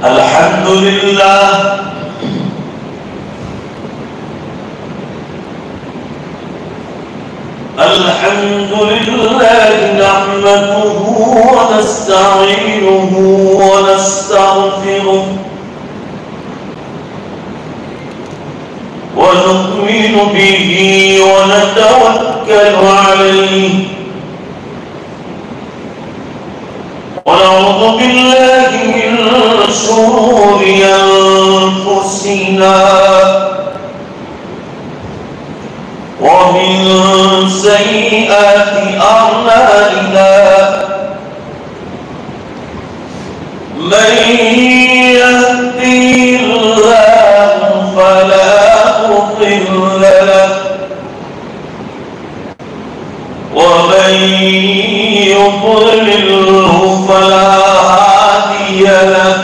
الحمد لله الحمد لله نحمده ونستعينه ونستغفره ونؤمن به ونتوكل عليه ونعوذ بالله من شرور أنفسنا ومن سيئات أعمالنا من يهدي الله فلا مضل له ومن يضلله فلا هادي له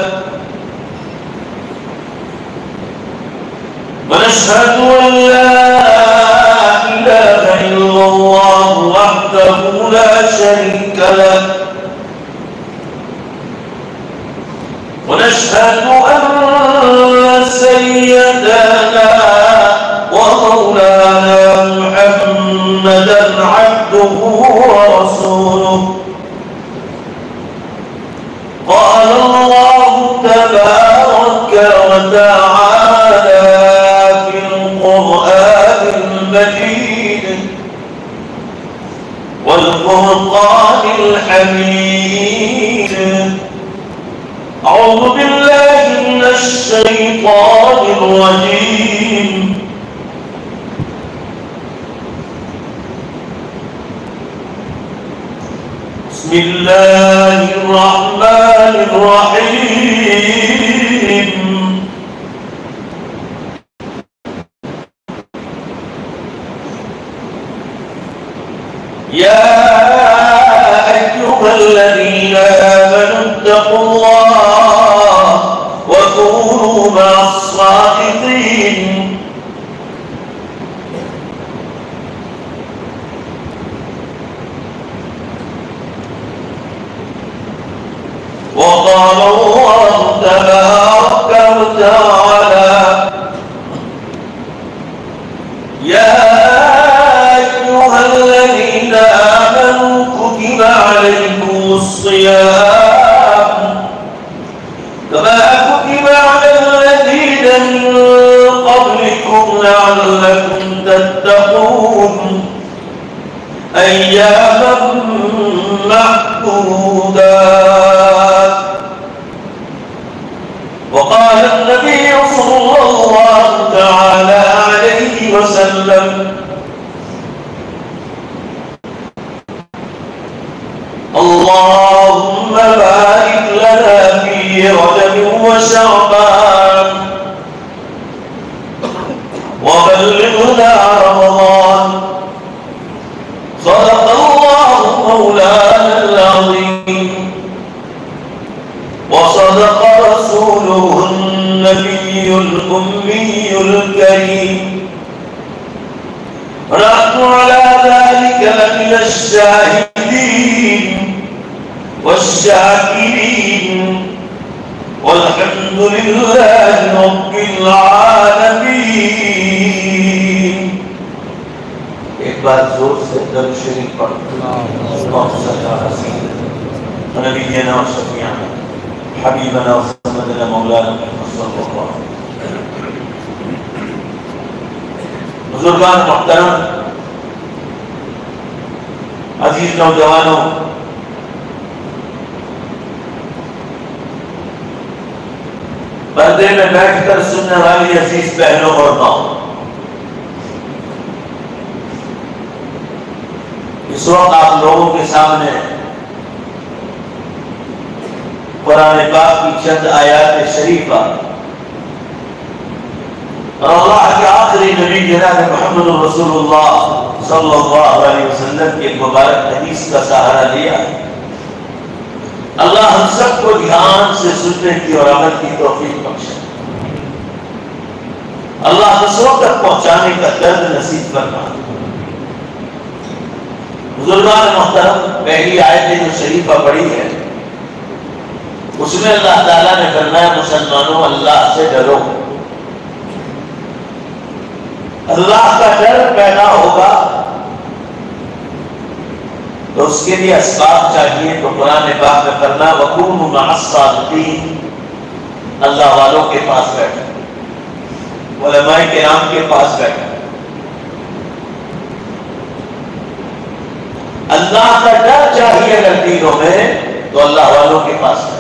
ونشهد أن لا إله إلا الله وحده لا شريك له ونشهد أن سيدنا ومولانا محمدا عبده ورسوله قال الله تبارك وتعالى في القرآن المجيد والفرقان الحميد أعوذ بالله من الشيطان الرجيم بسم الله الرحمن الرحيم يا أيها الذين آمنوا اتقوا الله وكونوا مع الصادقين وقال الله تبارك وتعالى يا أيها الذين آمنوا كتب عليكم الصيام كما كتب على الذين من قبلكم لعلكم تتقون أياما معدودات وقال النبي صلى الله تعالى عليه وسلم اللهم بارك لنا في رجب وشعبان وبلغنا رمضان صدق الله مولانا العظيم وصدق رسوله النبي الأمي الكريم ونحن على ذلك لمن الشاهدين والشاكرين والحمد لله رب العالمين. ایک بار زور سے درود شریف پڑھو. اللهم صل على سيدنا ونبينا وشفيعنا حبيبنا وسندنا مولانا محمد صلی اللہ علیہ وسلم. بزرگان محترم، عزیز نوجوانوں، پردے میں بیٹھ کر سننے والی عزیز بہنوں اور ماؤں، اس وقت آپ لوگوں کے سامنے قرآن پاک کی چند آیات شریفہ اور اللہ کے آخری نبی جناب محمد رسول اللہ صلی اللہ علیہ وسلم کے مبارک حدیث کا سہارا لیا. اللہ ہم سب کو دھیان سے سننے کی اور عمل کی توفیق بخشے. اللہ دوسروں تک پہنچانے کا درد نصیب فرمائے. بزرگان محترم، پہلی آیت جو شریفہ پڑھی ہے اس میں اللہ تعالیٰ نے فرمایا مسلمانوں اللہ سے ڈرو، اللہ کا ڈر پیدا ہوگا تو اس کے لیے اسباب چاہیے، تو قرآن پاک میں فرمایا وَكُونُوا مَعَ الصَّادِقِينَ، اللہ والوں کے پاس بیٹھا، علماء کرام کے پاس بیٹھا، اللہ کا ڈر چاہیے اگر دینوں میں تو اللہ والوں کے پاس بیٹھا۔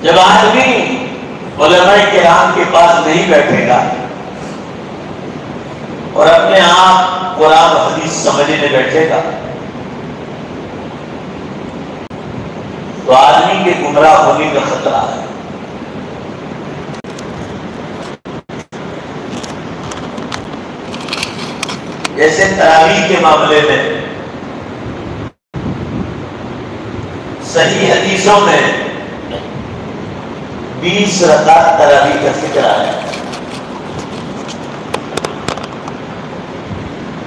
جب آدمی علماء کرام کے پاس نہیں بیٹھے گا اور اپنے آپ قرآن و حدیث سمجھنے بیٹھے گا تو آدمی کے گمراہ ہونے کا خطرہ ہے۔ جیسے تراویح کے معاملے میں صحیح حدیثوں میں 20 رکعت تراویح کا ذکر آیا۔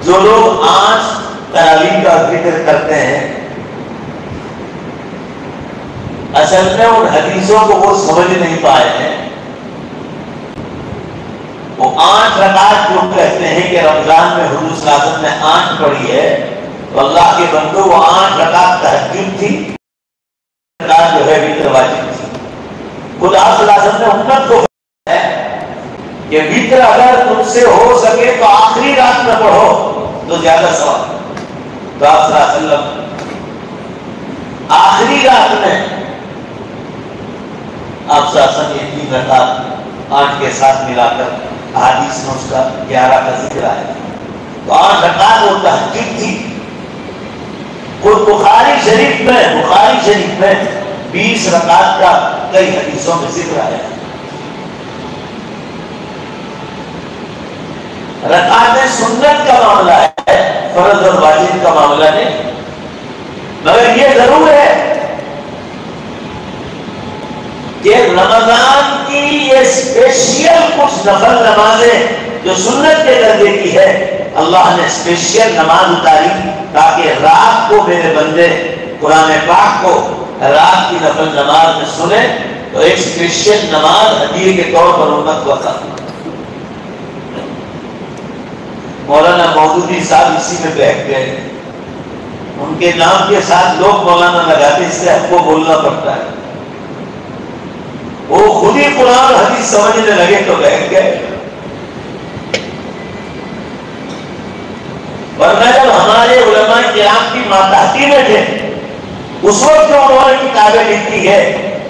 جو لوگ آج تراویح کا ذکر کرتے ہیں اصل میں ان حدیثوں کو وہ سمجھ نہیں پائے ہیں۔ وہ 8 رکعت جو کہتے ہیں کہ رمضان میں حضور صلی اللہ علیہ وسلم نے 8 پڑھی ہے تو اللہ کے بندو وہ 8 رکعت تہجد تھی، رکعت جو ہے وتر واجب تھی۔ خدا صلی اللہ علیہ وسلم نے امت کو فرمایا ہے کہ وتر اگر تم سے ہو سکے تو آخری رات میں پڑھو تو زیادہ ثواب۔ تو آپ صلی اللہ علیہ وسلم آخری رات میں آپ صلی اللہ علیہ وسلم یہ 3 رکعت 8 کے ساتھ ملا کر حدیث میں اس کا 11 کا ذکر آیا، تو 8 رکعت وہ تہجد تھی۔ خود بخاری شریف میں 20 رکعت کا کئی حدیثوں میں ذکر آیا۔ رکعت سنت کا معاملہ ہے، فرض اور واجب کا معاملہ نہیں، مگر یہ ضرور ہے کہ رمضان کی یہ اسپیشل کچھ نفل نمازیں جو سنت کے درجے کی ہے، اللہ نے اسپیشل نماز اتاری تاکہ رات کو میرے بندے قرآن پاک کو رات کی نفل نماز میں سنے، تو ایک اسپیشل نماز ہدیے کے طور پر امت کو عطا۔ مولانا مودودی صاحب اسی میں بیٹھ گئے، ان کے نام کے ساتھ لوگ مولانا لگاتے، اس سے ہم کو بولنا پڑتا ہے۔ وہ خود ہی قرآن حدیث سمجھنے لگے تو بیٹھ گئے، ورنہ جب ہمارے علماء کرام کی ماتحتی میں تھے اس وقت جو انہوں نے کتابیں لکھی ہے،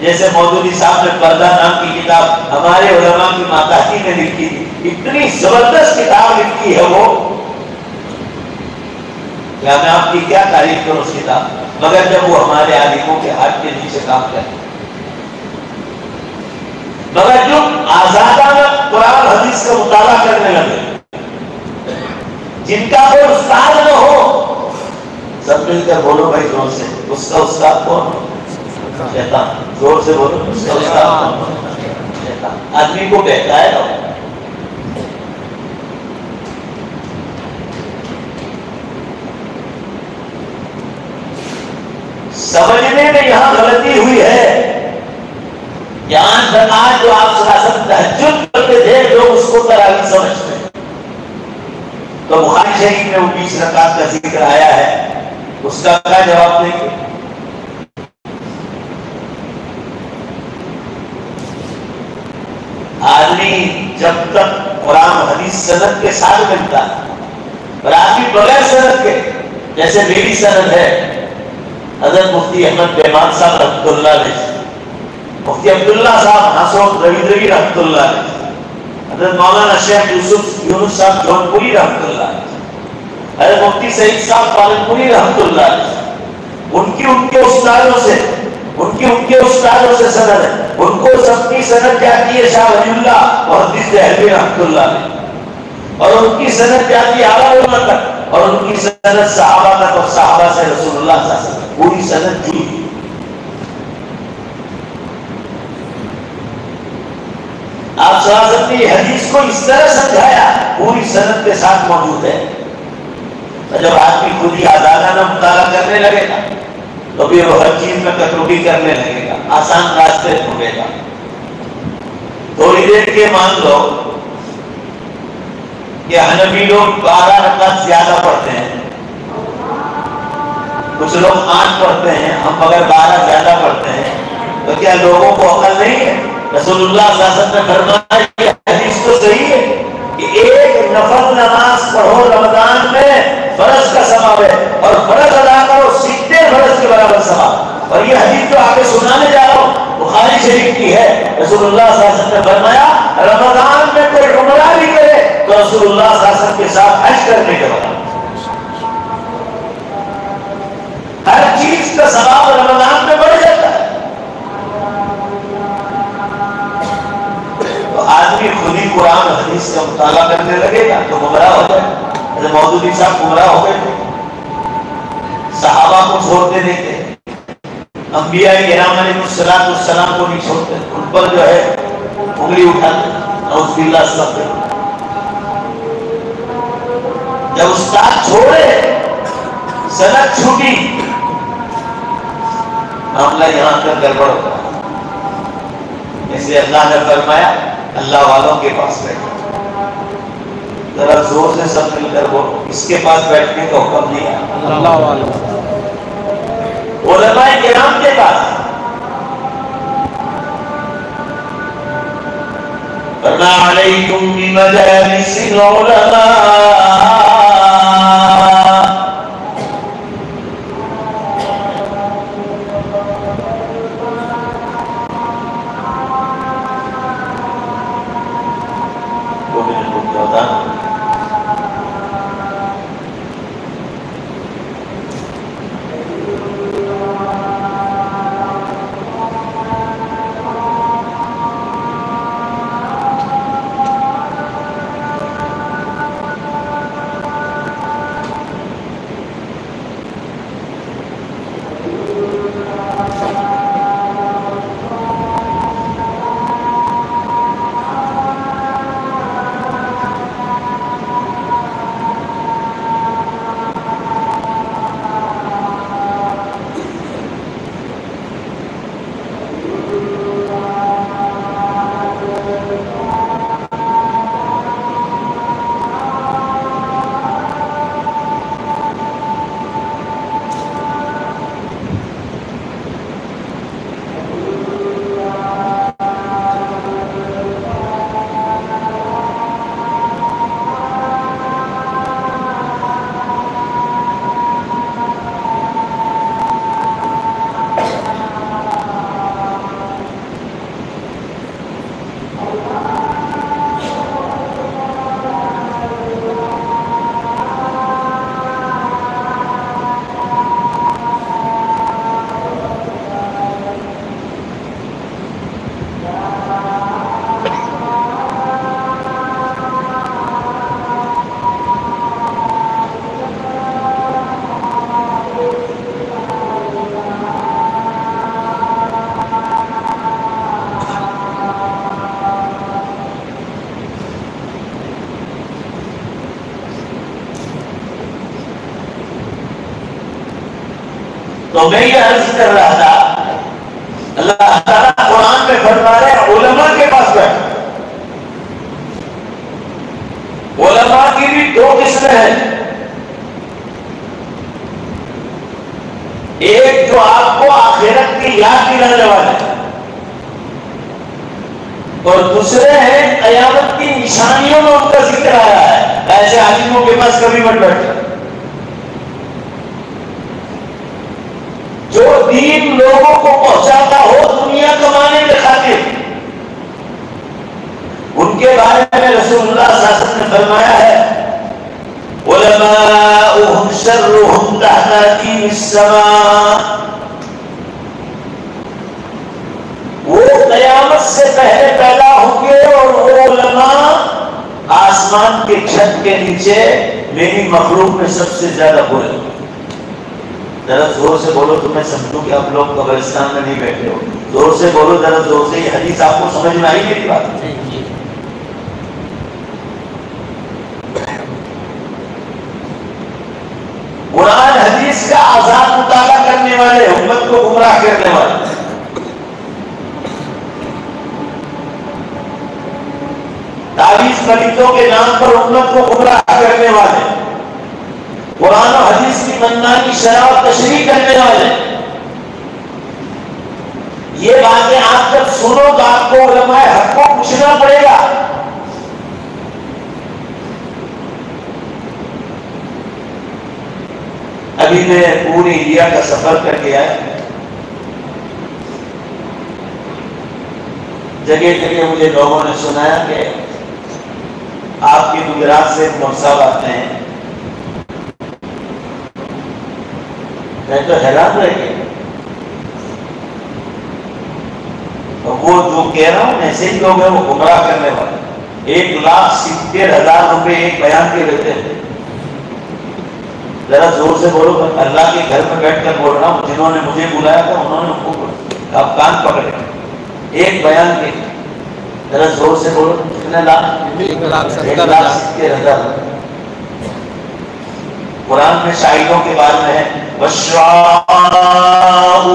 جیسے مودودی صاحب نے پردہ نام کی کتاب ہمارے علماء کی ماتحتی میں لکھی، اتنی زبردست کتاب لکھی ہے وہ، کیا میں آپ کی کیا تعریف کروں اس کتاب، مگر جب وہ ہمارے عالموں کے ہاتھ کے نیچے کام کرتے، مگر جو آزادانہ قرآن حدیث کا مطالعہ کرنے لگے، جن کا کوئی استاد نہ ہو، سب مل کر بولو بھائی زور سے، اس کا استاد کون؟ شیطان۔ زور سے بولو، اس کا استاد کون؟ شیطان۔ آدمی کو کہتا ہے نا، سمجھنے میں یہاں غلطی ہوئی ہے۔ یہاں رکعت جو آپ صلی اللہ علیہ وسلم تہجد کرتے تھے لوگ اس کو تراویح سمجھتے ہیں، تو بخاری شریف میں وہ 20 رکعت کا ذکر آیا ہے، اس کا کیا جواب دیں گے؟ آدمی جب تک قرآن و حدیث سند کے ساتھ ملتا ہے، اور آدمی بغیر سند کے، جیسے میری سند ہے حضرت مفتی احمد پیمان صاحب رحمۃ اللہ علیہ، مفتی عبداللہ صاحب ناصر رویدروی رحمۃ اللہ علیہ، حضرت مولانا شیخ یونس صاحب جونپوری رحمۃ اللہ علیہ، حضرت مفتی سعید صاحب پالنپوری رحمۃ اللہ علیہ، ان کے استادوں سے سند ہے، ان کو سب کی سند جاتی ہے شاہ ولی اللہ اور حدیث دہلوی رحمۃ اللہ علیہ، اور ان کی سند جاتی ہے اعلیٰ علماء تک، اور ان کی سند صحابہ تک، اور صحابہ سے رسول اللہ صلی اللہ علیہ وسلم، پوری سند جڑی۔ آپ صلی اللہ علیہ وسلم نے حدیث کو اس طرح سمجھایا، پوری سند کے ساتھ موجود ہے۔ جب آدمی خود ہی آزادانہ مطالعہ کرنے لگے گا تو پھر وہ ہر چیز میں کٹوتی کرنے لگے گا، آسان راستے ڈھونڈے گا۔ تھوڑی دیر کے مان لو کہ حنفی لوگ 12 رکعت زیادہ پڑھتے ہیں، کچھ لوگ 8 پڑھتے ہیں، ہم مگر 12 زیادہ پڑھتے ہیں، تو کیا لوگوں کو عقل نہیں ہے؟ رسول اللہ صلی اللہ علیہ وسلم نے فرمایا کہ حدیث تو صحیح ہے کہ ایک نفل نماز پڑھو رمضان میں فرض کا ثواب ہے، اور فرض ادا کرو 70 فرض کے برابر ثواب۔ اور یہ حدیث جو آگے سنانے جا رہا ہوں بخاری شریف کی ہے، رسول اللہ صلی اللہ علیہ وسلم نے فرمایا رمضان میں کوئی عمرہ بھی کرے تو رسول اللہ صلی اللہ علیہ وسلم کے ساتھ حج کرنے کے بعد ہر چیز کا ثواب رمضان میں بڑھ جاتا ہے۔ تو آدمی خود ہی قرآن حدیث کا مطالعہ کرنے لگے گا تو گمراہ ہو جائے۔ جیسے مودودی صاحب گمراہ ہو گئے تھے، صحابہ کو چھوڑتے نہیں تھے، انبیاء کرام علیہ السلام کو نہیں چھوڑتے، ان پر جو ہے انگلی اٹھاتے، نعوذ باللہ استغفر۔ جب استاد چھوڑے سند چھوٹی، معاملہ یہاں کر گڑبڑ ہوتا ہے، اس لیے اللہ نے فرمایا اللہ والوں کے پاس بیٹھو۔ ذرا زور سے سب مل کر بولو، اس کے پاس بیٹھنے کا حکم نہیں ہے، اللہ والوں، علماء کرام کے پاس۔ فرمایا علیکم بمجالس العلماء، تو میں یہ عرض کر رہا تھا اللہ تعالیٰ قرآن میں فرما رہے ہیں علماء کے پاس بیٹھو۔ علماء کی بھی 2 قسمیں ہیں، ایک جو آپ کو آخرت کی یاد دلانے والے اور دوسرے ہیں قیامت کی نشانیوں میں ان کا ذکر آیا ہے، ایسے عالموں کے پاس کبھی مت بیٹھو جو دین لوگوں کو پہنچاتا ہو دنیا کمانے کے خاطر۔ ان کے بارے میں رسول اللہ صلی اللہ علیہ وسلم نے فرمایا ہے علماؤہم شرہم تحت عتیم السماء، وہ قیامت سے پہلے پیدا ہوں گے اور وہ علماء آسمان کے چھت کے نیچے میری مخلوق میں سب سے زیادہ برے۔ ذرا زور سے بولو تو میں سمجھوں کہ آپ لوگ قبرستان میں نہیں بیٹھے ہو، زور سے بولو ذرا زور سے، یہ حدیث آپ کو سمجھ میں آئی میری بات؟ حدیث کا آزاد مطالعہ کرنے والے، امت کو گمراہ کرنے والے، تعویذ مریضوں کے نام پر امت کو گمراہ کرنے والے، قرآن و حدیث کی منمانی شرح و تشریح کرنے والے، یہ باتیں آپ جب سنو تو آپ کو علماء حق کو پوچھنا پڑے گا۔ ابھی میں پوری انڈیا کا سفر کر کے آیا، جگہ جگہ مجھے لوگوں نے سنایا کہ آپ کی گجرات سے مولوی صاحب آتے ہیں، میں تو حیران رہ گیا، وہ جو کہہ رہا ہوں ایسے ہی لوگ ہیں، وہ گمراہ کرنے والے۔ 1,70,000 روپے ایک بیان کے لیتے ہیں۔ ذرا زور سے بولو، اللہ کے گھر میں بیٹھ کر بول رہا ہوں، جنہوں نے مجھے بلایا تھا انہوں نے آپ کان پکڑے، ایک بیان کے، ذرا زور سے بولو، کتنے لاکھ؟ 1,70,000۔ قرآن میں شاعروں کے بارے میں ہے وَالشُّعَرَاءُ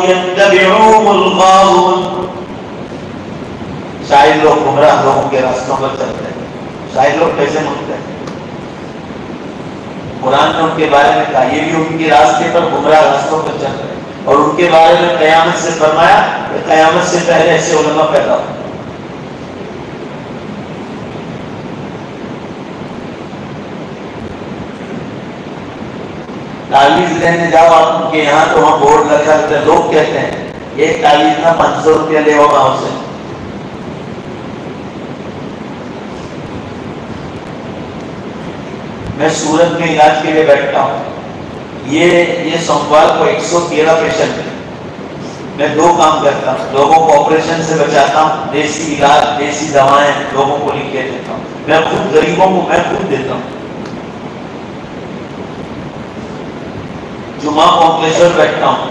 يَتَّبِعُهُمُ الْغَاوُونَ، شاعر لوگ گمراہ لوگوں کے راستوں پر چلتے ہیں۔ شاعر لوگ کیسے ملتے ہیں؟ قرآن نے ان کے بارے میں کہا یہ بھی ان کے راستے پر گمراہ راستوں پر چل رہے ہیں، اور ان کے بارے میں قیامت سے فرمایا کہ قیامت سے پہلے ایسے علماء پیدا ہو۔ تعویذ لینے جاؤ آپ ان کے یہاں تو وہاں بورڈ لگا ہوتا ہے، لوگ کہتے ہیں یہ تعویذ نہ 500 روپیہ لے ہوگا گاؤں سے۔ میں سورت میں علاج کے لیے بیٹھتا ہوں، یہ سوموار کو 113 پیشنٹ ہے، میں 2 کام کرتا ہوں، لوگوں کو آپریشن سے بچاتا ہوں، دیسی علاج دیسی دوائیں لوگوں کو لکھ کے دیتا ہوں، میں خود غریبوں کو میں خود دیتا ہوں۔ جمعہ کو انکلیشور بیٹھتا ہوں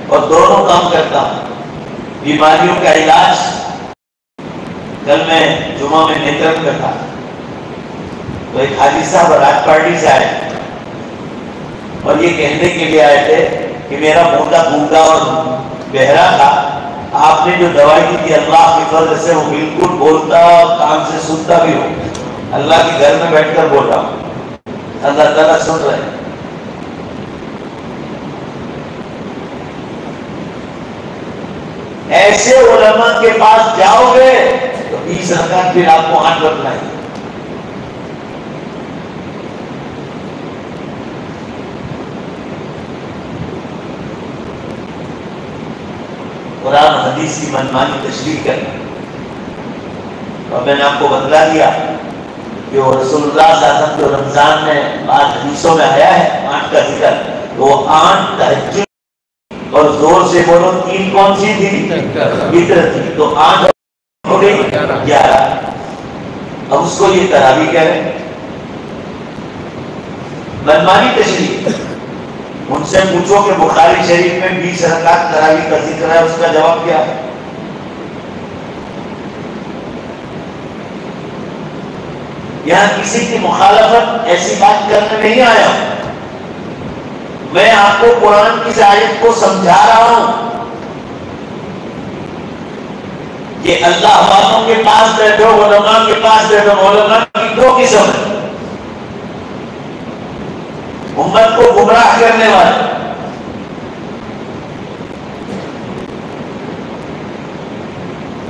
اور دونوں کام کرتا ہوں، بیماریوں کا علاج۔ کل میں جمعہ میں نیترم کرتا، تو ایک حاجی صاحب راج پارٹی سے آئے اور یہ کہنے کے لیے آئے تھے کہ میرا موٹا گونگا اور بہرا تھا، آپ نے جو دوائی دی تھی اللہ کی فضل سے وہ بالکل بولتا کان سے سنتا بھی ہو، اللہ کے گھر میں بیٹھ کر بول رہا ہوں، اللہ تعالیٰ سن رہے ہیں۔ ایسے علماء کے پاس جاؤ گے تو 20 رکعت پھر آپ کو ہاتھ رکھنا ہے۔ قرآن حدیث کی منمانی تشریح کرنا، اور میں نے آپ کو بتلا دیا کہ وہ رسول اللہ صلی اللہ علیہ وسلم جو رمضان میں 8 حدیثوں میں آیا ہے 8 کا ذکر، وہ 8 تہجد، اور زور سے بولو 3 کون سی تھی؟ وتر تھی، تو 8 ہو گئی 11۔ اب اس کو یہ تراویح کہہ رہے ہیں، منمانی تشریح۔ ان سے پوچھو کہ بخاری شریف میں 20 رکعت تراویح کا ذکر ہے، اس کا جواب کیا ہے؟ یہاں کسی کی مخالفت ایسی بات کرنے نہیں آیا ہوں، میں آپ کو قرآن کی آیت کو سمجھا رہا ہوں کہ اللہ والوں کے پاس بیٹھو، علماء کے پاس بیٹھو۔ علماء کی 2 قسم ہے، امت کو گمراہ کرنے والے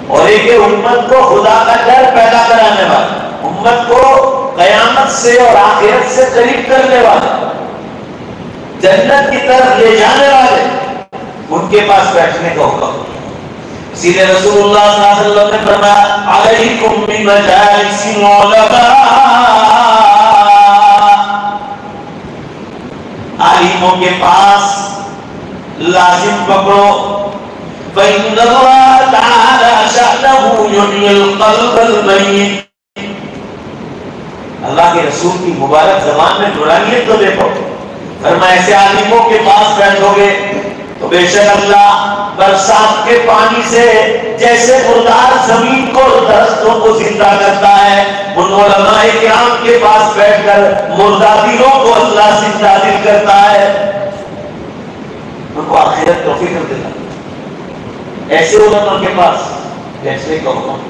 اور ایک امت کو خدا کا ڈر پیدا کرانے والے، امت کو قیامت سے اور آخرت سے قریب کرنے والے، جنت کی طرف لے جانے والے، ان کے پاس بیٹھنے کا حکم۔ اسی لیے رسول اللہ صلی اللہ علیہ وسلم نے فرمایا علیکم بمجالس العلماء، عالموں کے پاس لازم پکڑو، فإن اللہ تعالی شأنہ یحیی القلب المیت، اللہ کے رسول کی مبارک زبان میں نورانیت تو دیکھو، فرمایا ایسے عالموں کے پاس بیٹھو گے تو بے شک اللہ برسات کے پانی سے جیسے مردار زمین کو درختوں کو زندہ کرتا ہے، ان علماء کرام کے پاس بیٹھ کر مردہ دلوں کو اللہ زندہ دل کرتا ہے، ان کو آخرت کا فکر دیتا ہے۔ ایسے علماء کے پاس فیصلے کا حکم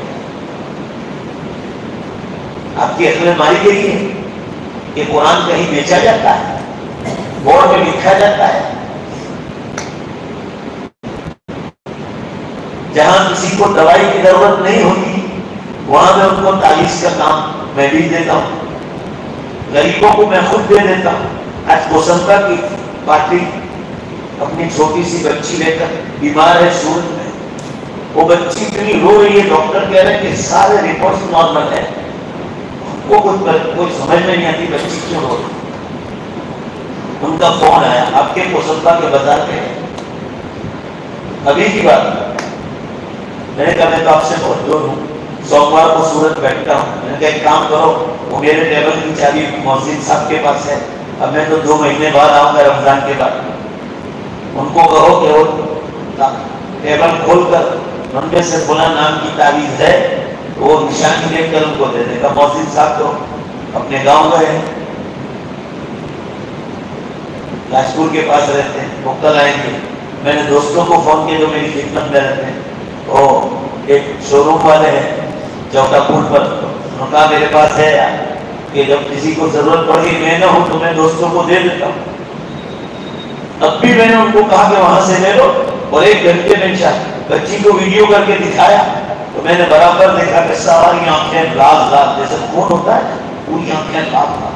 آپ کی عقل میں ماری گئی ہے کہ قرآن کہیں بیچا جاتا ہے، بورڈ میں لکھا جاتا ہے، جہاں کسی کو دوائی کی ضرورت نہیں ہوتی وہاں میں ان کو تعویذ کا کام میں بھی دیتا ہوں، غریبوں کو میں خود دے دیتا ہوں۔ آج کوسمبا کی پارٹی اپنی چھوٹی سی بچی لے کر بیمار ہے سورت میں، وہ بچی اتنی رو رہی ہے، ڈاکٹر کہہ رہے ہیں کہ سارے رپورٹس نارمل ہے، وہ کوئی سمجھ میں نہیں آتی بچی کیوں رو رہی۔ ان کا فون آیا آپ کے کوسمبا کے بازار میں، ابھی کی بات، میں نے کہا میں تو آپ سے بہت دور ہوں، سوموار کو سورت بیٹھتا ہوں، میں نے کہا ایک کام کرو، وہ میرے ٹیبل کی چابی محسن صاحب کے پاس ہے، اب میں تو 2 مہینے بعد آؤں گا رمضان کے بعد، ان کو کہو کہ وہ ٹیبل کھول کر ان میں سے فلاں نام کی تعویذ ہے وہ نشانی لے کر ان کو دے دے گا۔ محسن صاحب تو اپنے گاؤں گئے ہیں، لاجپور کے پاس رہتے ہیں، وہ کل آئیں گے۔ میں نے دوستوں کو فون کیا جو میری خدمت میں رہتے ہیں، وہ ایک شو روم والے ہیں چوکا پور پر، انہوں نے کہا میرے پاس ہے کہ جب کسی کو ضرورت پڑی میں نہ ہوں تو میں دوستوں کو دے دیتا ہوں۔ اب بھی میں نے ان کو کہا کہ وہاں سے لے لو، اور 1 گھنٹے میں بچی کو ویڈیو کر کے دکھایا تو میں نے برابر دیکھا کہ ساری آنکھیں لال لال، جیسے خون ہوتا ہے پوری آنکھیں لال لال۔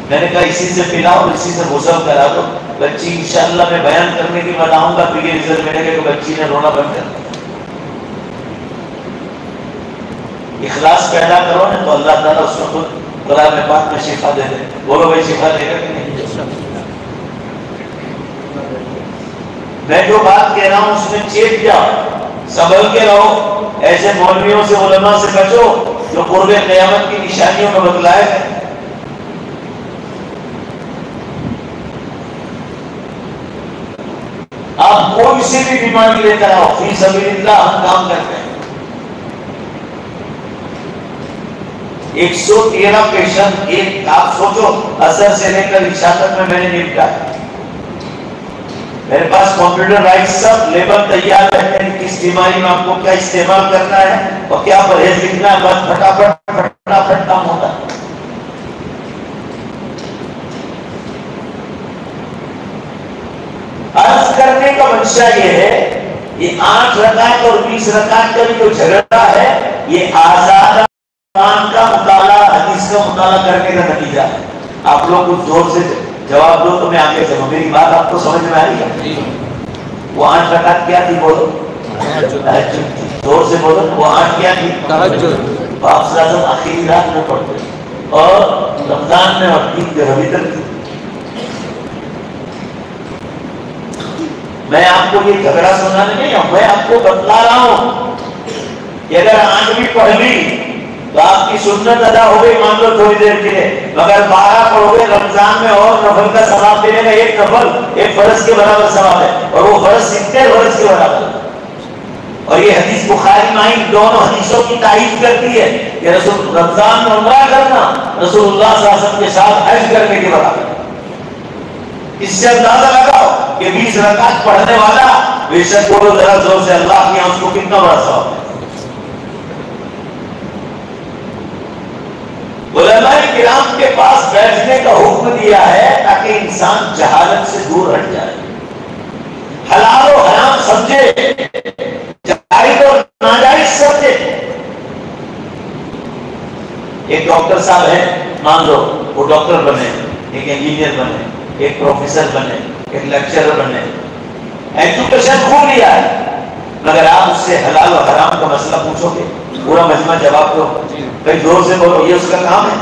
میں نے کہا اسی سے پلاؤ، اسی سے غسل کرا دو، بچی انشاءاللہ میں بیان کرنے کی بعد آؤں گا تو یہ رزلٹ ملے گا کہ بچی نے رونا بند کر دیا۔ اخلاص پیدا کرو نا تو اللہ تعالیٰ اس کو خود قرآن پاک میں شفا دے دے۔ بولو بھائی شفا دے گا کہ نہیں؟ میں جو بات کہہ رہا ہوں اس میں چیت جاؤ، سنبھل کے رہو، ایسے مولویوں سے علماء سے بچو جو قرب قیامت کی نشانیوں میں بتلائے گئے۔ آپ کوئی سے بھی بیماری لے کر آؤ، فی سبیل اللہ ہم کام کرتے ہیں۔ 113 پیشنٹ ایک، آپ سوچو اثر سے لے کر عشاء تک میں نے نپٹا ہے۔ میرے پاس کمپیوٹر رائٹ سب لیبل تیار رہتے ہیں، کس بیماری میں آپ کو کیا استعمال کرنا ہے اور کیا پرہیز لکھنا ہے، بس پھٹافٹ کام ہوتا ہے۔ عرض کرنے کا منشا یہ ہے، یہ 8 رکعت اور 20 رکعت کا جو جھگڑا ہے یہ آزاد قرآن کا مطالعہ، حدیث کا مطالعہ کرنے کا نتیجہ ہے۔ آپ لوگ کچھ زور سے جواب دو تو میں آگے چلوں، میری بات آپ کو سمجھ میں آ رہی ہے؟ وہ 8 رکعت کیا تھی بولو؟ تہجد تھی۔ زور سے بولو، وہ 8 کیا تھی؟ تہجد۔ آپ صلی اللہ علیہ وسلم آخری رات میں پڑھتے اور رمضان میں اور 3 دن ابھی تک تھی۔ میں آپ کو یہ جھگڑا سنانے نہیں ہوں، میں آپ کو بتلا رہا ہوں کہ اگر 8 بھی پڑھ لی تو آپ کی سنت ادا ہو گئی، مان لو تھوڑی دیر کے لیے، مگر 12 پڑھو گے رمضان میں اور نفل کا ثواب ملے گا، ایک نفل ایک فرض کے برابر ثواب ہے، اور وہ فرض 70 فرض کے برابر ہے۔ اور یہ حدیث بخاری میں دونوں حدیثوں کی تائید کرتی ہے کہ رسول رمضان میں عمرہ کرنا رسول اللہ صلی اللہ علیہ وسلم کے ساتھ حج کرنے کے برابر ہے۔ اس سے اندازہ لگاؤ کہ 20 رکعت پڑھنے والا بے شک بولو ذرا زور سے اللہ کے یہاں اس کو کتنا بڑا ثواب ہے۔ علماء کرام کے پاس بیٹھنے کا حکم دیا ہے تاکہ انسان جہالت سے دور ہٹ جائے، حلال و حرام سمجھے، جائز اور ناجائز سمجھے۔ ایک ڈاکٹر صاحب ہیں، مان لو وہ ڈاکٹر بنے، ایک انجینئر بنے، ایک پروفیسر بنے، ایک لیکچرر بنے، ایجوکیشن خوب لیا ہے، مگر آپ اس سے حلال و حرام کا مسئلہ پوچھو گے پورا مجمع جواب دو، کئی زور سے بولو یہ اس کا کام ہے؟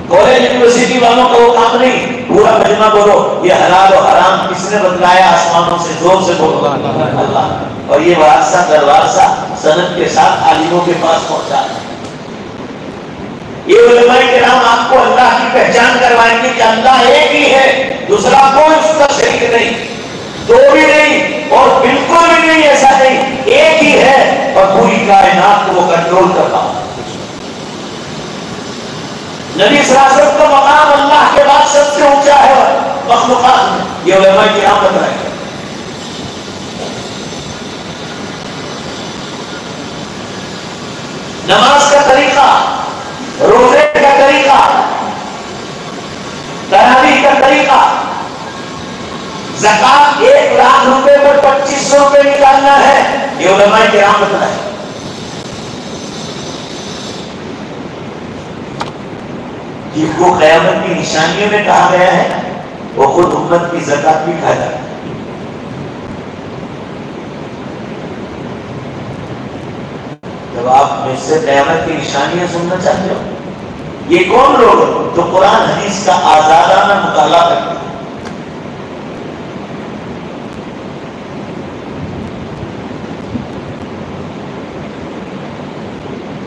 کالج یونیورسٹی والوں کا وہ کام نہیں، پورا مجمع بولو یہ حلال و حرام کس نے بتلایا آسمانوں سے، زور سے بولو اللہ۔ اور یہ وارثہ در وارثہ سند کے ساتھ عالموں کے پاس پہنچا ہے۔ یہ علماء کرام آپ کو اللہ کی پہچان کروائیں گے کہ اللہ ایک ہی ہے، دوسرا کوئی اس کا شریک نہیں، دو بھی نہیں اور بالکل بھی نہیں، ایسا نہیں، ایک ہی ہے اور پوری کائنات کو وہ کنٹرول کرتا ہے۔ نبی صلی اللہ علیہ وسلم کا مقام اللہ کے بعد سب سے اونچا ہے مخلوقات میں، یہ علماء کرام بتائیں گے۔ نماز کا طریقہ، روزے کا طریقہ، تراویح کا طریقہ، زکات 1,00,000 روپے پر 2,500 روپے نکالنا ہے، یہ علماء کرام بتائیں گے۔ جن کو قیامت کی نشانیوں میں کہا گیا ہے وہ خود امت کی زکات بھی کھا جاتا ہے۔ جب آپ مجھ سے قیامت کی نشانیاں سننا چاہتے ہو، یہ کون لوگ جو قرآن حدیث کا آزادانہ مطالعہ کرتے ہیں؟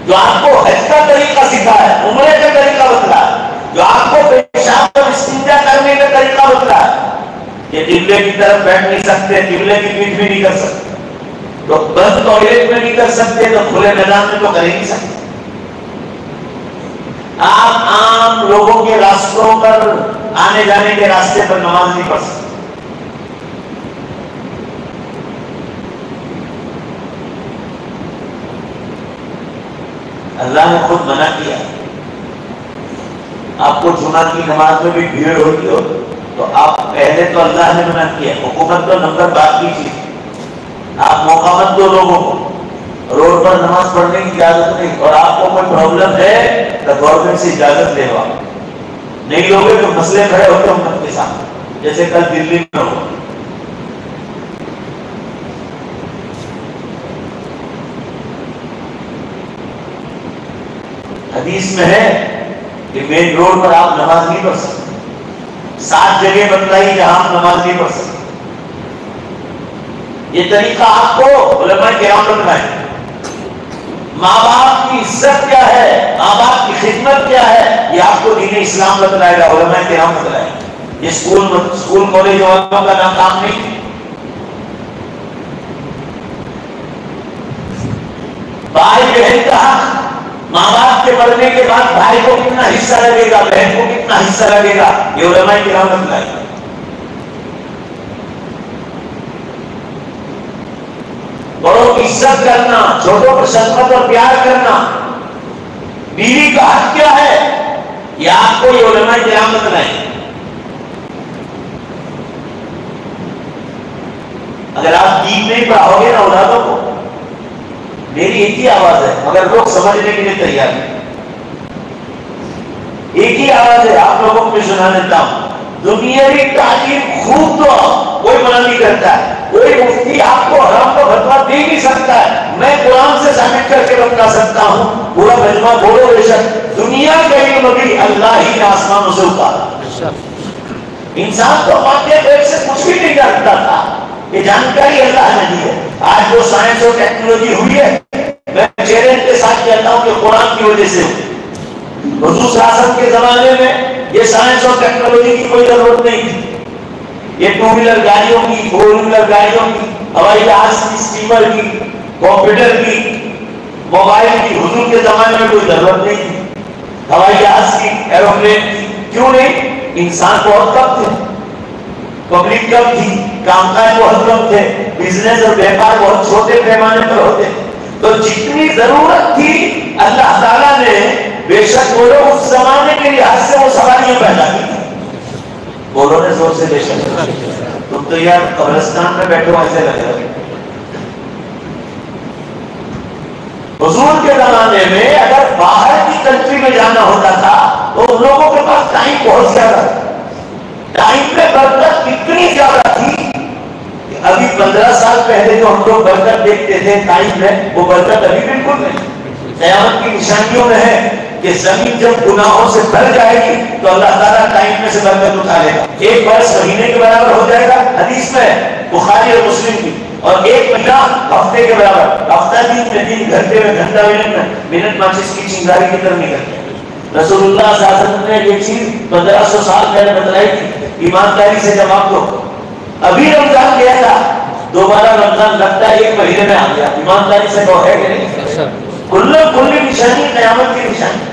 جو آپ کو حج کا طریقہ سکھایا ہے، عمرے کا طریقہ بتلا ہے، جو آپ کو پیشاب اور استنجا کرنے کا طریقہ بتلا ہے، یہ قبلے کی طرف بیٹھ نہیں سکتے، قبلے کی پیٹھ بھی نہیں کر سکتے، تو بند ٹوائلٹ میں نہیں کر سکتے تو کھلے میدان میں تو کر ہی نہیں سکتے۔ آپ عام لوگوں کے راستوں پر، آنے جانے کے راستے پر نماز نہیں پڑھ سکتے۔ اللہ نے خود منع کیا، آپ کو جمعہ کی نماز میں بھی بھیڑ ہوتی ہو تو آپ پہلے تو اللہ نے منع کیا، حکومت تو نمبر بات کی چیز، آپ موقع مت دو لوگوں کو، روڈ پر نماز پڑھنے کی اجازت نہیں، اور آپ کو کوئی پرابلم ہے تو گورنمنٹ سے اجازت لے لو، نہیں لوگے تو مسئلے کھڑے ہوتے امت کے ساتھ، جیسے کل دلی میں ہوا۔ حدیث میں ہے کہ مین روڈ پر آپ نماز نہیں پڑھ سکتے، 7 جگہ بتلائی جہاں آپ نماز نہیں پڑھ سکتے۔ یہ طریقہ آپ کو علماء کرام بتلائیں۔ ماں باپ کی عزت کیا ہے، ماں باپ کی خدمت کیا ہے، یہ آپ کو دین اسلام بتلائے گا، علماء کرام بتلائیں گے۔ یہ اسکول کالج والوں کا نام کام نہیں۔ بھائی بہن کا حق، ماں باپ کے مرنے کے بعد بھائی کو کتنا حصہ لگے گا، بہن کو کتنا حصہ لگے گا، یہ علماء کرام بتلائیں گے۔ بڑوں کی عزت کرنا، چھوٹوں پر شفقت اور پیار کرنا، بیوی کا حق کیا ہے، یہ آپ کو یہ علماء کرام بتلائیں گے۔ اگر آپ دین نہیں پڑھاؤ گے نا اولادوں کو، میری ایک ہی آواز ہے مگر لوگ سمجھنے کے لیے تیار ہیں، ایک ہی آواز ہے، آپ لوگوں کو میں سنا دیتا ہوں۔ دنیاوی تعلیم خوب تو کوئی منع نہیں کرتا ہے، کوئی مفتی آپ کو حرام کا فتویٰ دے نہیں سکتا ہے، میں قرآن سے ثابت کر کے بتا سکتا ہوں، پورا مجمع بولو بے شک، دنیا کا علم بھی اللہ ہی نے آسمانوں سے اتارا۔ انسان تو واقعہ پیٹ سے کچھ بھی نہیں جانتا تھا، یہ جانکاری اللہ نے دی ہے۔ آج وہ سائنس اور ٹیکنالوجی ہوئی ہے، میں چیلنج کے ساتھ کہتا ہوں کہ قرآن کی وجہ سے ہوئی۔ حضور صلی اللہ علیہ وسلم کے زمانے میں یہ سائنس اور ٹیکنالوجی کی کوئی ضرورت نہیں تھی، یہ 2 ویلر گاڑیوں کی، 4 ویلر گاڑیوں کی، ہوائی جہاز کی، اسٹیمر کی، کمپیوٹر کی، موبائل کی حضور کے زمانے میں کوئی ضرورت نہیں تھی، ہوائی جہاز کی، ایروپلین کی، کیوں نہیں؟ انسان بہت کم تھے، پبلک کم تھی، کام کاج بہت کم تھے، بزنس اور بیپار بہت چھوٹے پیمانے پر ہوتے، تو جتنی ضرورت تھی اللہ تعالیٰ نے بے شک بولو اس زمانے کے لحاظ سے وہ سواریاں پیدا کی تھی۔ بولو نے زور سے بے شک، تم تو یار قبرستان میں بیٹھو ایسے لگ رہے۔ حضور کے زمانے میں اگر باہر کی کنٹری میں جانا ہوتا تھا تو ان لوگوں کے پاس ٹائم بہت زیادہ تھا، ٹائم پہ برکت اتنی زیادہ تھی کہ ابھی 15 سال پہلے جو ہم لوگ برکت دیکھتے تھے ٹائم میں، وہ برکت ابھی بالکل نہیں۔ قیامت کی نشانیوں میں ہے کہ زمین جب گناہوں سے بھر جائے گی تو اللہ تعالیٰ ٹائم میں سے برکت اٹھا لے گا، ایک برس مہینے کے برابر ہو جائے گا، حدیث میں بخاری اور مسلم کی، اور ایک مہینہ ہفتے کے برابر، ہفتہ 3 گھنٹے میں، گھنٹہ منٹ ماچس کی چنگاری کی طرح نکلتے ہیں۔ رسول اللہ صلی اللہ علیہ وسلم نے یہ چیز 1500 سال پہلے بتلائی تھی ایمانداری سے جواب دو. ابھی رمضان گیا تھا, دوبارہ رمضان لگتا ہے 1 مہینے میں آ گیا, ایمانداری سے کہو ہے کہ نہیں؟ کل نشانی قیامت کی نشانی.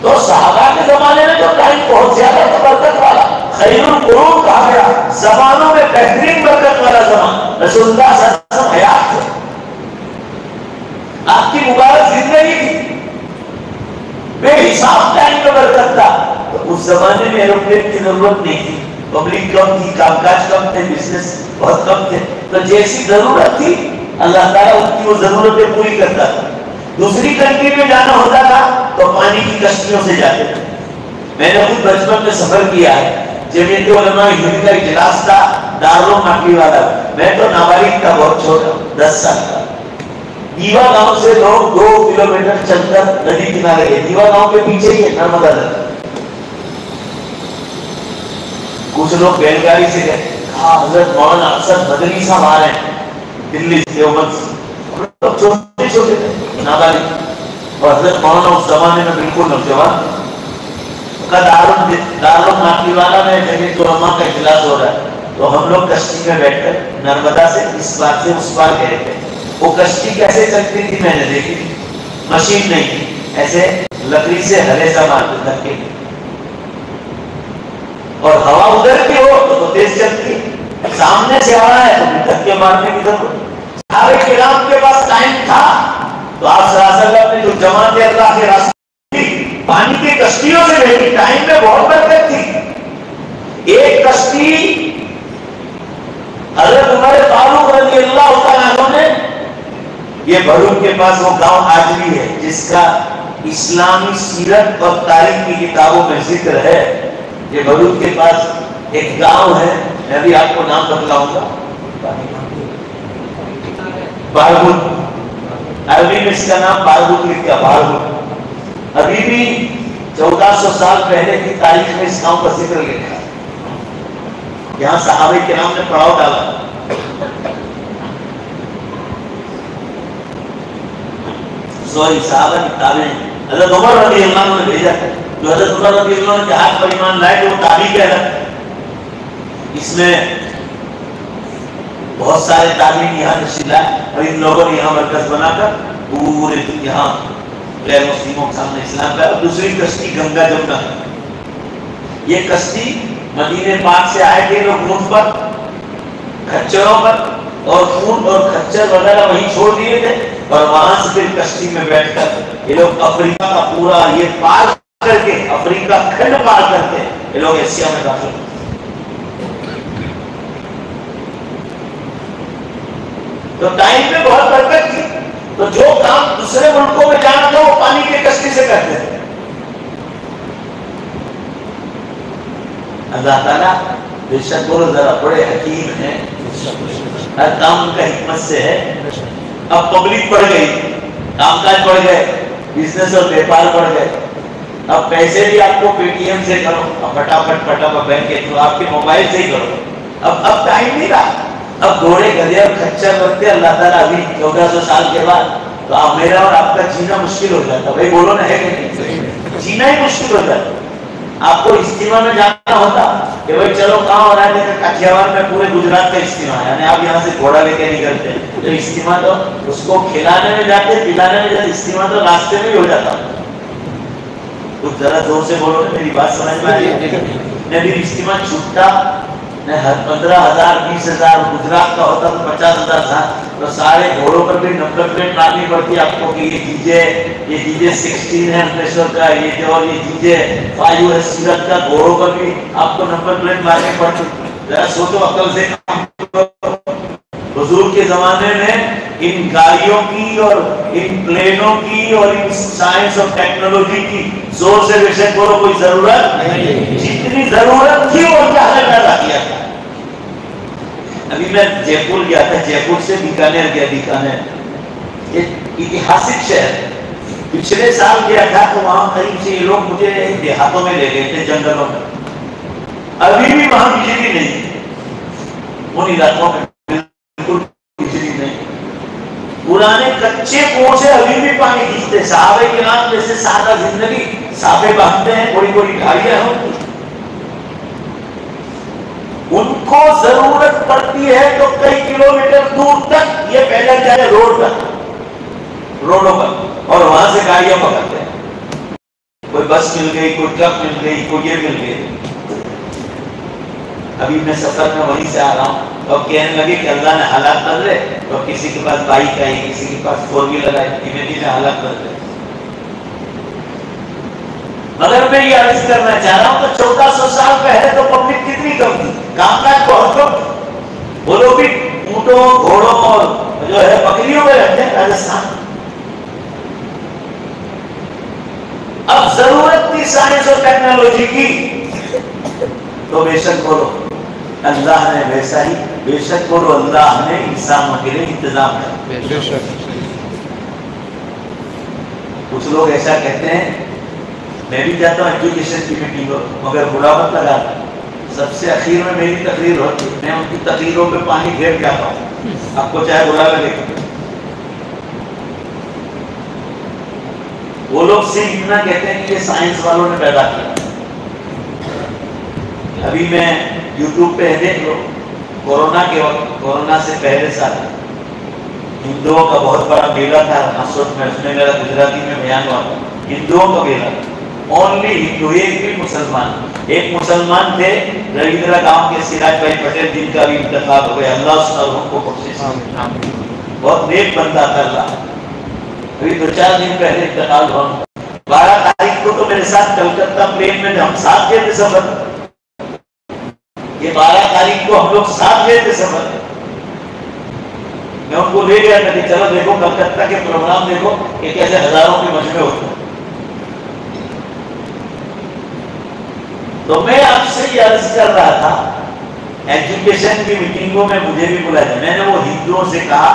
تو صحابہ کے زمانے میں جو ٹائم بہت زیادہ برکت والا, خیر القرون کہا گیا, زمانوں میں بہترین برکت والا زمان رسول اللہ صلی اللہ علیہ وسلم حیات تھے, آپ کی مبارک زندگی تھی, بے حساب ٹائم میں برکت تھا. تو اس زمانے میں ایروپلین کی ضرورت نہیں تھی, پبلک کم تھی, کام کاج کم تھے, بزنس بہت کم تھے. تو جیسی ضرورت تھی اللہ تعالیٰ ان کی وہ ضرورتیں پوری کرتا تھا. دوسری کنٹری میں جانا ہوتا تھا تو پانی کی کشتیوں سے جاتے تھے. میں نے خود بچپن میں سفر کیا ہے. جمعیت علماء ہند کا اجلاس تھا دارالعلوم مٹی والا, میں تو نابالغ تھا, بہت چھوٹا, 10 سال کا. دیوا گاؤں سے لوگ 2 کلومیٹر چل کر ندی کنارے گئے. دیوا گاؤں کے پیچھے ہی ہے نرمدا ندی. کچھ لوگ بیل گاڑی سے گئے, کہا حضرت مولانا ارشد مدنی صاحب آ رہے ہیں دلی سے, دیوبند سے. چھوٹے چھوٹے نابالغ, اور حضرت مولانا اس زمانے میں بالکل نوجوان. دارالعلوم ماٹی والا میں جمعیت علماء کا اجلاس ہو رہا ہے, تو ہم لوگ کشتی میں بیٹھ کر نرمدا سے اس پار سے اس پار گئے تھے. وہ کشتی کیسے چلتی تھی میں نے دیکھی تھی, مشین نہیں تھی, ایسے لکڑی سے ہریسا مارتے دھکے, اور ہوا ادھر کی ہو تو تیز چلتی, سامنے سے آ رہا ہے تو دھکے مارنے کی ضرورت. صحابہ کرام کے پاس ٹائم تھا تو آپ صلی اللہ علیہ وسلم نے جو جماعت اللہ کے راستے پانی کی کشتیوں سے بھیجی. ٹائم میں بہت برکت تھی. ایک کشتی حضرت عمر فاروق رضی اللہ تعالیٰ عنہ نے, یہ بھرون کے پاس وہ گاؤں آج بھی ہے جس کا اسلامی سیرت اور تاریخ کی کتابوں میں ذکر ہے. یہ بھرون کے پاس ایک گاؤں ہے, میں بھی آپ کو نام بتلاؤں گا, باربود. عربی میں اس کا نام باربود لکھا, باربود. ابھی بھی 1400 سال پہلے کی تاریخ میں اس گاؤں کا ذکر لکھا. یہاں صحابہ کرام نے پڑاؤ ڈالا. صحابہ کی تابعین حضرت عمر رضی اللہ عنہ نے بھیجا تھا. جو حضرت عمر رضی اللہ عنہ جہاد پر ایمان لائے جو تابعی کہلاتے. اس میں بہت سارے تابعین یہاں تشریف لائے, اور ان لوگوں نے یہاں مرکز بنا کر پورے یہاں غیر مسلموں کے سامنے اسلام کا. دوسری کشتی گنگا جمنا. یہ کشتی مدینے پاک سے آئے تھے لوگ اونٹ پر, کھچروں پر, اور اونٹ اور کھچر وغیرہ وہیں چھوڑ دیے تھے, اور وہاں سے پھر کشتی میں بیٹھ کر یہ لوگ افریقہ کا پورا یہ پار کر کے, افریقہ کھنڈ پار کر کے یہ لوگ ایشیا میں داخل ہوئے. تو ٹائم میں بہت برکت تھی. تو جو کام دوسرے ملکوں میں جانا تھا وہ پانی کی کشتی سے کرتے تھے. اللہ تعالیٰ بے شک وہ ذرا بڑے حکیم ہیں, ہر کام ان کا حکمت سے ہے. اب پبلک بڑھ گئی, کام کاج بڑھ گئے, بزنس اور بیپار بڑھ گئے. اب پیسے بھی آپ کو پے ٹی ایم سے کرو, اب پٹافٹ بینک کے تھرو آپ کے موبائل سے ہی کرو. اب ٹائم نہیں رہا. اب گھوڑے گدھے اور کھچر رکھتے اللہ تعالیٰ ابھی 1400 سال کے بعد, تو اب میرا اور آپ کا جینا مشکل ہو جاتا. بھائی بولو نا, ہے کہ نہیں؟ جینا ہی مشکل ہو جاتا. آپ کو اجتماع میں جانا ہوتا کہ بھائی چلو کہاں ہو رہا ہے, کاٹھیاواد میں پورے گجرات کا اجتماع ہے, یعنی آپ یہاں سے گھوڑا لے کے نکلتے ہیں تو اجتماع تو اس کو کھلانے میں جاتے, پلانے میں جاتے, اجتماع تو راستے میں ہی ہو جاتا. کچھ ذرا زور سے بولو, میری بات سمجھ میں آ رہی ہے؟ میری اجتماع چھوٹتا 15,000 20,000, گجرات کا ہوتا تو 50,000, تو سارے گھوڑوں پر بھی نمبر پلیٹ مارنی پڑتی آپ کو کہ یہ دیجے 16 ہے انٹرنیشنل کا, یہ دیجے 5 ہے سیرت کا. گھوڑوں پر بھی آپ کو نمبر پلیٹ مارنی پڑتی. ذرا سوچو, عقل سے کام کرو. حضور کے زمانے میں ان گاڑیوں کی اور ان پلینوں کی اور ان سائنس اور ٹیکنالوجی کی زور سے بے شک بولو کوئی ضرورت نہیں. جتنی ضرورت تھی وہ کیا پیدا کیا تھا. ابھی میں جے پور گیا تھا, جے پور سے بیکانیر گیا. بیکانیر ایک اتہاسک شہر, پچھلے سال گیا تھا تو وہاں قریب سے یہ لوگ مجھے دیہاتوں میں لے گئے تھے, جنگلوں میں. ابھی بھی وہاں بجلی نہیں, ان علاقوں میں بالکل بجلی نہیں. پرانے کچے کنویں سے ابھی بھی پانی کھینچتے. صحابہ کرام جیسے سادہ زندگی, صافے باندھتے ہیں, بڑی بڑی گاڑیاں ہوں. ان کو ضرورت پڑتی ہے تو کئی کلومیٹر دور تک یہ پیدل جائے روڈوں پر، اور وہاں سے گاڑیاں پکڑتے ہیں. کوئی بس مل گئی، کوئی ٹرک مل گئی، کوئی یہ مل گئی. ابھی میں سفر میں وہیں سے آ رہا ہوں تو کہنے لگے کہ اللہ نے حالات بدلے، تو کسی کے پاس بائک آئی، کسی کے پاس 4 ویلر آئی، دھیمے دھیمے حالات بدلے. مگر میں یہ عرض کرنا چاہ رہا ہوں کہ 1400 سال پہلے تو پبلک کتنی کم تھی، کام کاج بہت کم تھی. وہ لوگ بھی اونٹوں، گھوڑوں اور جو ہے بکریوں میں رہتے ہیں راجستھان. اب ضرورت تھی سائنس اور ٹیکنالوجی کی، تو بے شک بولو اللہ نے ویسا ہی، بے شک بولو اللہ نے انسانوں کے لیے انتظام کیا. کچھ لوگ ایسا کہتے ہیں، میں بھی جاتا ہوں ایجوکیشن کی میٹنگ کو، مگر برا مت لگا، سب سے اخیر میں میری تقریر ہوتی ہے، میں ان کی تقریروں پہ پانی گھیر کے آتا ہوں، آپ کو چاہے برا لگے. وہ لوگ صرف اتنا کہتے ہیں کہ یہ سائنس والوں نے پیدا کیا. ابھی میں یوٹیوب پہ دیکھ لو، کورونا کے وقت، کورونا سے پہلے سال ہندوؤں کا بہت بڑا میلہ تھا مسعود میں، اس میں میرا گجراتی میں بیان ہوا تھا. ہندوؤں کا میلہ، اونلی ہندو، ایک بھی مسلمان. ایک مسلمان تھے رویندرا گاؤں کے سراج بھائی پٹیل، جن کا بھی انتقال ہو گیا، اللہ اس کو بخشے. بہت نیک بندہ تھا اللہ. ابھی 2-4 دن پہلے انتقال ہوا. 12 تاریخ کو تو میرے ساتھ کلکتہ پلین میں ہم ساتھ گئے تھے سفر. یہ 12 تاریخ کو ہم لوگ ساتھ گئے تھے سفر. میں ان کو لے گیا کہ چلو دیکھو کلکتہ کے پروگرام دیکھو کہ کیسے ہزاروں کے مجمع ہوتے ہیں. تو میں آپ سے یہ عرض کر رہا تھا، ایجوکیشن کی میٹنگوں میں مجھے بھی بلایا تھا. میں نے وہ ہندوؤں سے کہا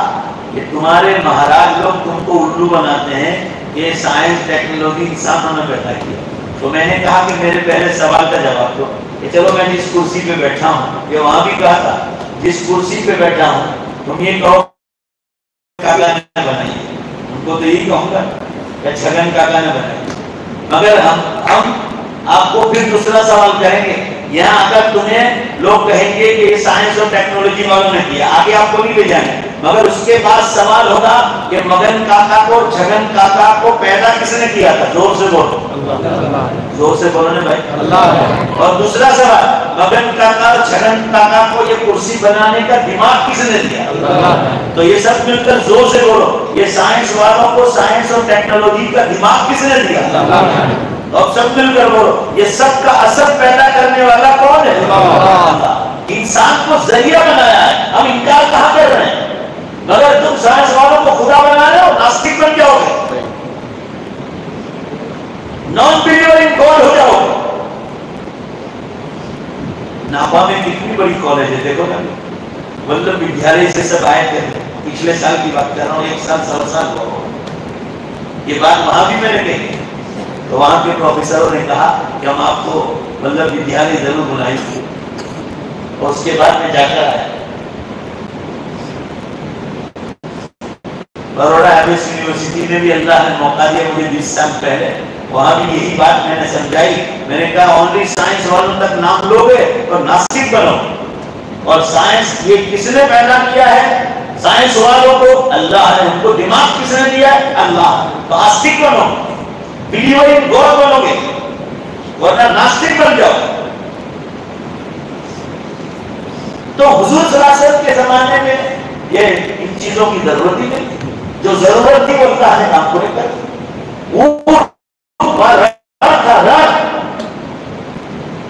کہ تمہارے مہاراج لوگ تم کو الو بناتے ہیں کہ سائنس ٹیکنالوجی انسانوں نے پیدا کیا. تو میں نے کہا کہ میرے پہلے سوال کا جواب دو کہ چلو میں جس کرسی پہ بیٹھا ہوں، یہ وہاں بھی کہا تھا، جس کرسی پہ بیٹھا ہوں تم یہ کہو کاکا نے بنائی. ان کو تو یہی کہوں گا کہ چھگن کاکا نے بنائی. مگر ہم آپ کو پھر دوسرا سوال کریں گے. یہاں اگر تمہیں لوگ کہیں گے کہ یہ سائنس اور ٹیکنالوجی والوں نے کیا، آگے آپ کو نہیں لے جائیں گے. مگر اس کے بعد سوال ہوگا کہ مگن کاکا کو، چھگن کاکا کو پیدا کس نے کیا تھا؟ زور سے بولو، زور سے بولو نا بھائی، اللہ. اور دوسرا سوال، مگن کاکا اور چھگن کاکا کو یہ کرسی بنانے کا دماغ کس نے دیا؟ اللہ. تو یہ سب مل کر زور سے بولو، یہ سائنس والوں کو سائنس اور ٹیکنالوجی کا دماغ کس نے دیا؟ اللہ. اور سب مل کر بولو، یہ سب کا اثر پیدا کرنے والا کون ہے؟ اللہ. انسان کو ذریعہ بنایا ہے. ہم انکار کہاں کر رہے ہیں؟ مگر تم سائنس والوں کو خدا بنا رہے ہو، ناستک بن جاؤ گے، نان بلیور ان گاڈ ہو جاؤ گے. نابا میں کتنی بڑی کالج ہے، دیکھو نا، ولبھ ودیالیہ سے سب آئے تھے. پچھلے سال کی بات کر رہا ہوں، 1 سال 1.25 سال ہوا. یہ بات وہاں بھی میں نے کہی تو وہاں کے پروفیسروں نے کہا کہ ہم آپ کو ولبھ ودیالیہ ضرور بلائیں گے. اور اس کے بعد میں جا کر آیا بروڑا ایمس یونیورسٹی میں بھی اللہ نے موقع دیا مجھے 20 سال پہلے. وہاں بھی یہی بات میں نے سمجھائی. میں نے کہا اونلی سائنس والوں تک نام لو گے اور ناستک بنو. اور سائنس یہ کس نے پیدا کیا ہے؟ سائنس والوں کو اللہ نے. ان کو دماغ کس نے دیا ہے؟ اللہ. تو آستک بنو، بلیور ان گاڈ بنو گے، ورنہ ناستک بن جاؤ. تو حضور صلی اللہ علیہ وسلم کے زمانے میں یہ ان چیزوں کی ضرورت ہی نہیں. جو ضرورت تھی وہ اللہ نے کام پورے کر دی.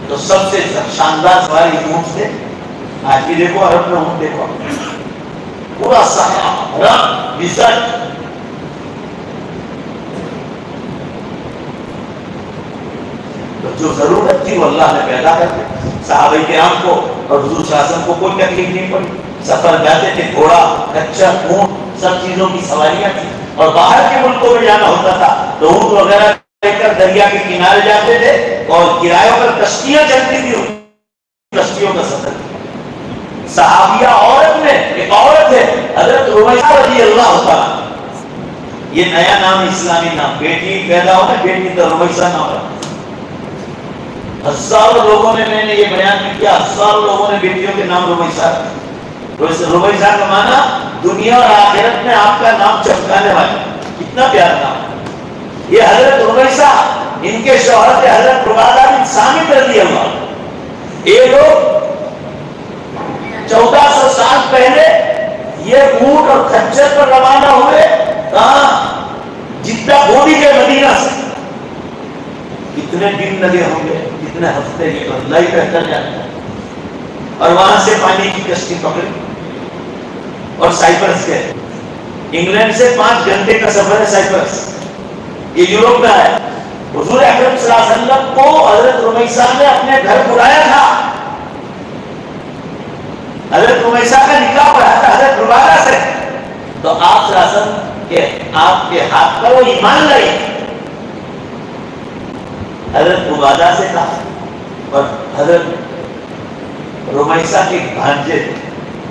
تو سب سے شاندار سواری اونٹ سے. آج بھی دیکھو عرب میں اونٹ دیکھو، پورا صحرا رنگ ڈیزرٹ. تو جو ضرورت تھی وہ اللہ نے پیدا کر دی. صحابہ کرام کو اور حضور صلی اللہ علیہ وسلم کو کوئی تکلیف نہیں پڑی. سفر جاتے تھے، گھوڑا، کچا، اونٹ، سب چیزوں کی سواریاں تھیں. اور باہر کے ملکوں میں جانا ہوتا تھا تو اونٹ وغیرہ لے کر دریا کے کنارے جاتے تھے اور کرایوں پر کشتیاں چلتی تھی. کشتیوں کا سفر. صحابیہ عورت میں ایک عورت ہے حضرت رمیثہ رضی اللہ عنہا. یہ نیا نام، اسلامی نام. بیٹی پیدا ہو نا، بیٹی تو رمیثہ نام ہے. ہزاروں لوگوں نے، میں نے یہ بیان نہیں کیا، ہزاروں لوگوں نے بیٹیوں کے نام رمیسہ رکھے۔ رمیسہ کا معنی دنیا اور آخرت میں آپ کا نام چمکانے والا، کتنا پیارا نام۔ یہ حضرت رمیسہ، ان کے شوہر تھے حضرت عبادہ بن صامت رضی اللہ۔ یہ لوگ 1400 سال پہلے یہ اونٹ اور خچر پر روانہ ہوئے، کہاں؟ جدہ بولی کے مدینہ سے۔ کتنے دن لگے ہوں گے، کتنے ہفتے کے، اللہ ہی بہتر جانتا ہے۔ اور وہاں سے پانی کی کشتی پکڑی اور سائپرس گئے۔ انگلینڈ سے 5 گھنٹے کا سفر ہے سائپرس، یہ یورپ میں ہے۔ حضور اکرم صلی اللہ علیہ وسلم کو حضرت رمیسہ نے اپنے گھر بلایا تھا، حضرت رمیسہ کا نکاح پڑھا تھا حضرت عبادہ سے، تو آپ صلی اللہ علیہ وسلم کہ آپ کے ہاتھ پر وہ ایمان لائی، حضرت عبادہ سے کہا۔ اور حضرت رمیسہ کے بھانجے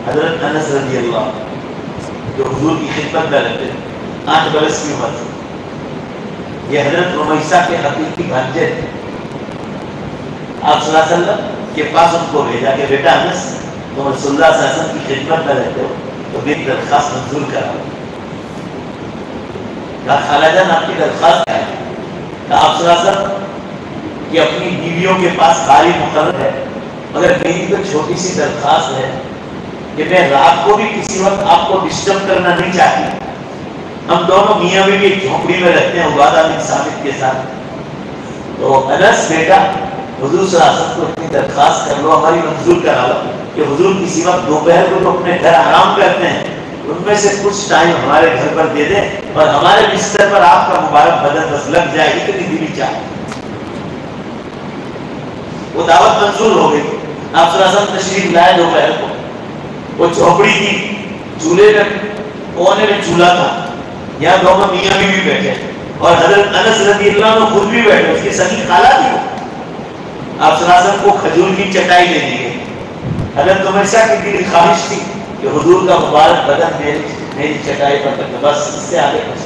حضرت انس رضی اللہ جو حضور کی خدمت میں رہتے 8 برس کی عمر تھی، یہ حضرت رمیسہ کے حقیقی بھانجے تھے۔ آپ صلی اللہ علیہ وسلم کے پاس ان کو بھیجا کہ بیٹا انس، تم رسول اللہ صلی اللہ علیہ وسلم کی خدمت میں رہتے ہو تو میری درخواست منظور کراؤ۔ کہا خالہ جان آپ کی درخواست کیا ہے؟ کہا آپ صلی اللہ علیہ وسلم کہ اپنی بیویوں کے پاس قاری مقرر ہے، مگر میری تو چھوٹی سی درخواست ہے کہ میں رات کو بھی کسی وقت آپ کو ڈسٹرب کرنا نہیں چاہتی۔ ہم دونوں میاں بیوی ایک جھونپڑی میں رہتے ہیں عبادہ بن صامت کے ساتھ، تو انس بیٹا حضور صلی اللہ علیہ وسلم کو اتنی درخواست کر لو، ہماری منظور کرا لو کہ حضور کسی وقت دوپہر کو تو اپنے گھر آرام کرتے ہیں، ان میں سے کچھ ٹائم ہمارے گھر پر دے دیں اور ہمارے بستر پر آپ کا مبارک بدن بس لگ جائے، اتنی دلی چاہے۔ وہ دعوت منظور ہو گئی۔ آپ صلی اللہ علیہ وسلم تشریف لائے دوپہر کو، وہ جھوپڑی تھی، چولہے میں کونے میں چولہا تھا، یہاں دونوں میاں بیوی بیٹھے اور حضرت انس رضی اللہ عنہ خود بھی بیٹھے، اس کی سگی خالہ تھی۔ آپ صلی اللہ علیہ وسلم کو کھجور کی چٹائی دے دی گئی۔ حضرت رمیسہ کی دلی خواہش تھی کہ حضور کا مبارک بدن میری چٹائی پر رکھے، بس اس سے آگے کچھ۔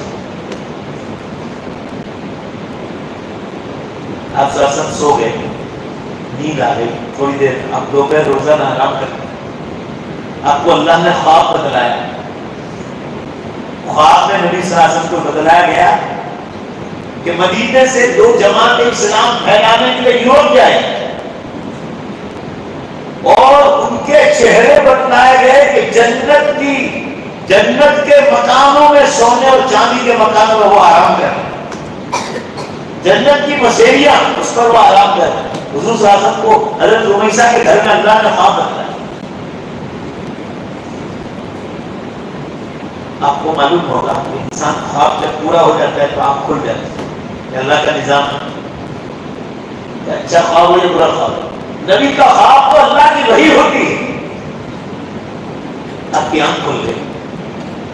آپ صلی اللہ علیہ وسلم سو گئے، نیند آ گئی، تھوڑی دیر آپ دوپہر روزانہ آرام کرتے۔ آپ کو اللہ نے خواب بتلایا، خواب میں نبی صلی اللہ علیہ وسلم کو بتلایا گیا کہ مدینے سے 2 جماعت اسلام پھیلانے کے لیے یورپ جائے، اور ان کے چہرے بتلائے گئے کہ جنت کے مکانوں میں سونے اور چاندی کے مکانوں میں وہ آرام کریں، جنت کی مسیریاں اس پر وہ آرام کریں۔ حضور صلی اللہ علیہ وسلم کو حضرت رمیسہ کے گھر میں اللہ نے خواب بتلایا۔ آپ کو معلوم ہوگا کہ انسان خواب جب پورا ہو جاتا ہے تو آپ کھل جاتے ہیں، کہ اللہ کا نظام ہے، اچھا خواب ہو یا برا خواب۔ نبی کا خواب تو اللہ کی وحی ہوتی ہے۔ آپ کی آنکھ کھل گئی،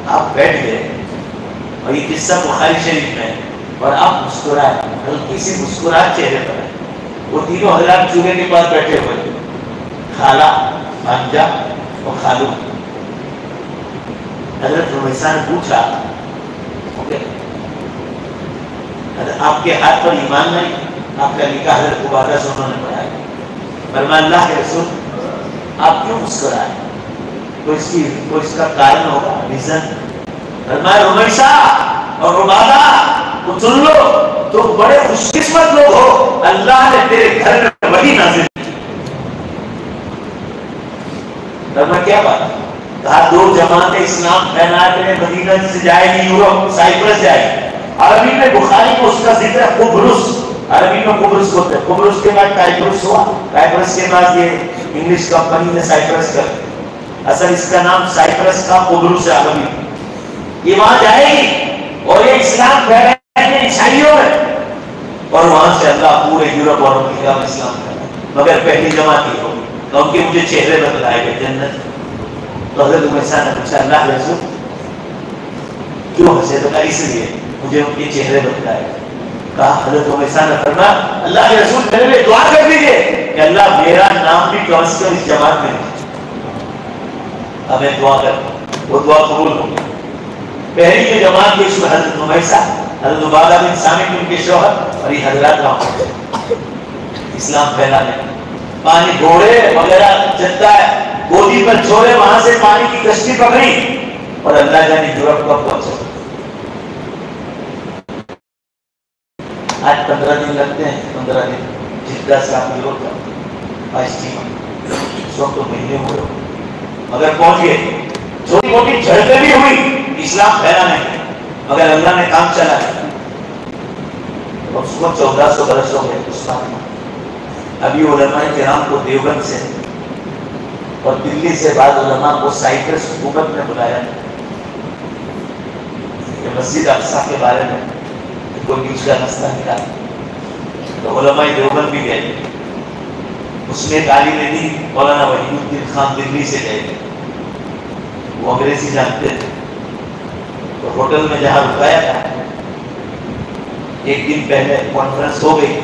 آپ بیٹھ گئے، اور یہ قصہ بخاری شریف میں ہے، اور آپ مسکرائے، ہلکی سی مسکراہٹ چہرے پر ہے۔ وہ تینوں حضرات چولہے کے پاس بیٹھے ہوئے تھے، خالہ، بھانجا اور خالو۔ حضرت رمیسہ نے پوچھا آپ کے ہاتھ پر ایمان نہیں؟ آپ کا نکاح حضرت عبادہ سے انہوں نے پڑھایا۔ فرمایا اللہ کے رسول آپ کیوں مسکرائے؟ کوئی اس کا کارن ہوگا، ریزن؟ فرمایا رمیسہ اور عبادہ تو سن لو، تم بڑے خوش قسمت لوگ ہو، اللہ نے تیرے گھر میں وحی نازل کی۔ فرمایا کیا بات؟ کہا 2 جماعت اسلام پھیلانے کے لیے مدینہ سے جائے گی، یورپ سائپرس جائے گی۔ عربی میں بخاری کو اس کا ذکر ہے قبرص، عربی میں قبرص ہوتا ہے، قبرص کے بعد سائپرس ہوا، سائپرس کے بعد یہ انگلش کمپنی نے سائپرس کر، اصل اس کا نام سائپرس کا قبرص ہے عربی۔ یہ وہاں جائے گی اور یہ اسلام پھیلائے گی عیسائیوں میں، اور وہاں سے اللہ پورے یورپ اور امریکہ میں اسلام پھیلائے، مگر پہلی جماعت یہ ہوگی کیونکہ مجھے چہرے بتلائے گئے جنت۔ تو حضرت رمیسہ نے پوچھا اللہ کے رسول کیوں ہنسے؟ تو کہا اس لیے مجھے ان کے چہرے بتلائے۔ کہا حضرت رمیسہ نے فرمایا اللہ کے رسول میرے لیے دعا کر دیجیے کہ اللہ میرا نام بھی کم از کم اس جماعت میں ہمیں دعا کر، وہ دعا قبول ہو گئی۔ پہلی جو جماعت کی اس میں حضرت رمیسہ، حضرت عبادہ بن صامت ان کے شوہر اور یہ حضرات وہاں پہنچے۔ اسلام پھیلانے. پانی گھوڑے وغیرہ چلتا ہے, گودی پر چھوڑے, وہاں سے پانی کی کشتی پکڑی اور اللہ جانے یورپ کب پہنچا. آج 15 دن لگتے ہیں, 15 دن جدہ سے آپ یورپ کا 22 اس وقت تو مہینے ہوئے مگر پہنچ گئے. چھوٹی موٹی جھڑپیں بھی ہوئی اسلام پھیلانے میں, مگر اللہ نے کام چلا ہے. اور اس کو 1400 برس ہو گئے اسلام میں. ابھی علماء کرام کو دیوبند سے اور دلی سے بعض علماء کو سائپرس حکومت نے بلایا کہ مسجد اقصی کے بارے میں کوئی بیچ کا راستہ نکالا. تو علماء دیوبند بھی گئے. اس میں گالی نے دی, مولانا وحید الدین خان دلی سے گئے, وہ انگریزی جانتے تھے. تو ہوٹل میں جہاں رکایا تھا, ایک دن پہلے کانفرنس ہو گئی,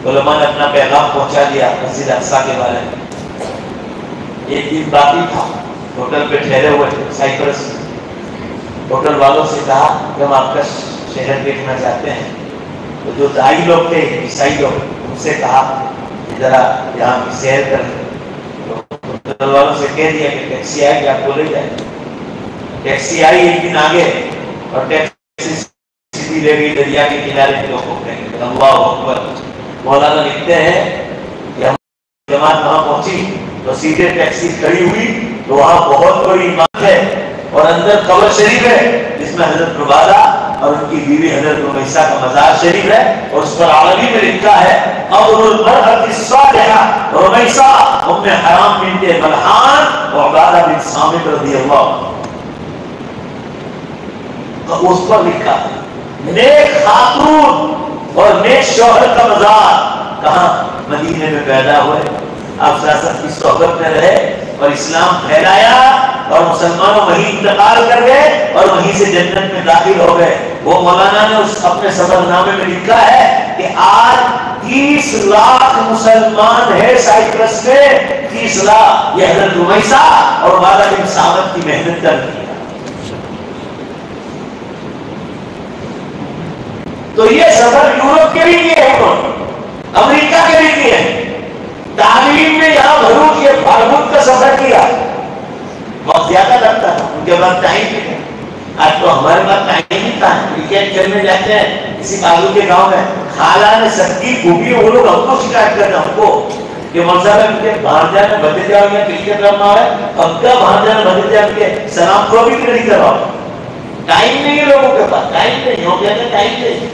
علماء نے اپنا پیغام پہنچا دیا مسجد اقصی کے بارے میں. ایک دن باقی تھا, ہوٹل پہ ٹھہرے ہوئے تھے سائپرس میں. ہوٹل والوں سے کہا کہ ہم آپ کا شہر دیکھنا چاہتے ہیں. تو جو دائی لوگ تھے, عیسائی لوگ, ان سے کہا کہ ذرا یہاں کی سیر کر لیں. تو ہوٹل والوں سے کہہ دیا کہ ٹیکسی آئے کہ آپ کو لے جائیں. ٹیکسی آئی, ایک دن آگے, اور ٹیکسی سیدھی لے گئی دریا کے کنارے کے لوگوں کو. اللہ اکبر. مولانا لکھتے ہیں کہ ہم جماعت وہاں پہنچی تو سیدھے ٹیکسی کھڑی ہوئی تو وہاں بہت بڑی عمارت ہے اور اندر قبر شریف ہے جس میں حضرت عبادہ اور ان کی بیوی حضرت رمیسہ کا مزار شریف ہے. اور اس پر عربی میں لکھا ہے قبر المرأة الصالحة رمیسہ ام حرام بنت ملحان و عبادہ بن صامت رضی اللہ. اس پر لکھا ہے نیک خاتون اور نیک شوہر کا مزار. کہاں؟ مدینے میں پیدا ہوئے, آپ سیاست کی صحبت میں رہے اور اسلام پھیلایا اور مسلمانوں وہیں انتقال کر گئے اور وہیں سے جنت میں داخل ہو گئے. وہ مولانا نے اس اپنے سفر نامے میں لکھا ہے کہ آج 30 لاکھ مسلمان ہیں سائپرس میں. 30 لاکھ. یہ حضرت رمیسہ اور عبادہ بن صامت کی محنت کرتی ہے. تو یہ سفر یورپ کے بھی کیے ہیں, امریکہ کے بھی کیے ہیں. تعلیم میں یہاں بھروچ یہ بھارت کا سفر کیا. وقت زیادہ لگتا تھا, ان کے بعد ٹائم نہیں تھا. آج تو ہمارے پاس ٹائم نہیں تھا. کرکٹ کھیلنے جاتے ہیں کسی بازو کے گاؤں میں, خالہ نے سب کی خوبی وہ لوگ ہم کو شکایت کرتے ہیں ہم کو کہ مول صاحب ان کے باہر جانے بھتے جاؤ یا کرکٹ کرنا ہے, اب کا باہر جانے بھتے جاؤ کے سلام کو بھی نہیں کرواؤ. ٹائم نہیں ہے لوگوں کے پاس, ٹائم نہیں ہو گیا, ٹائم نہیں.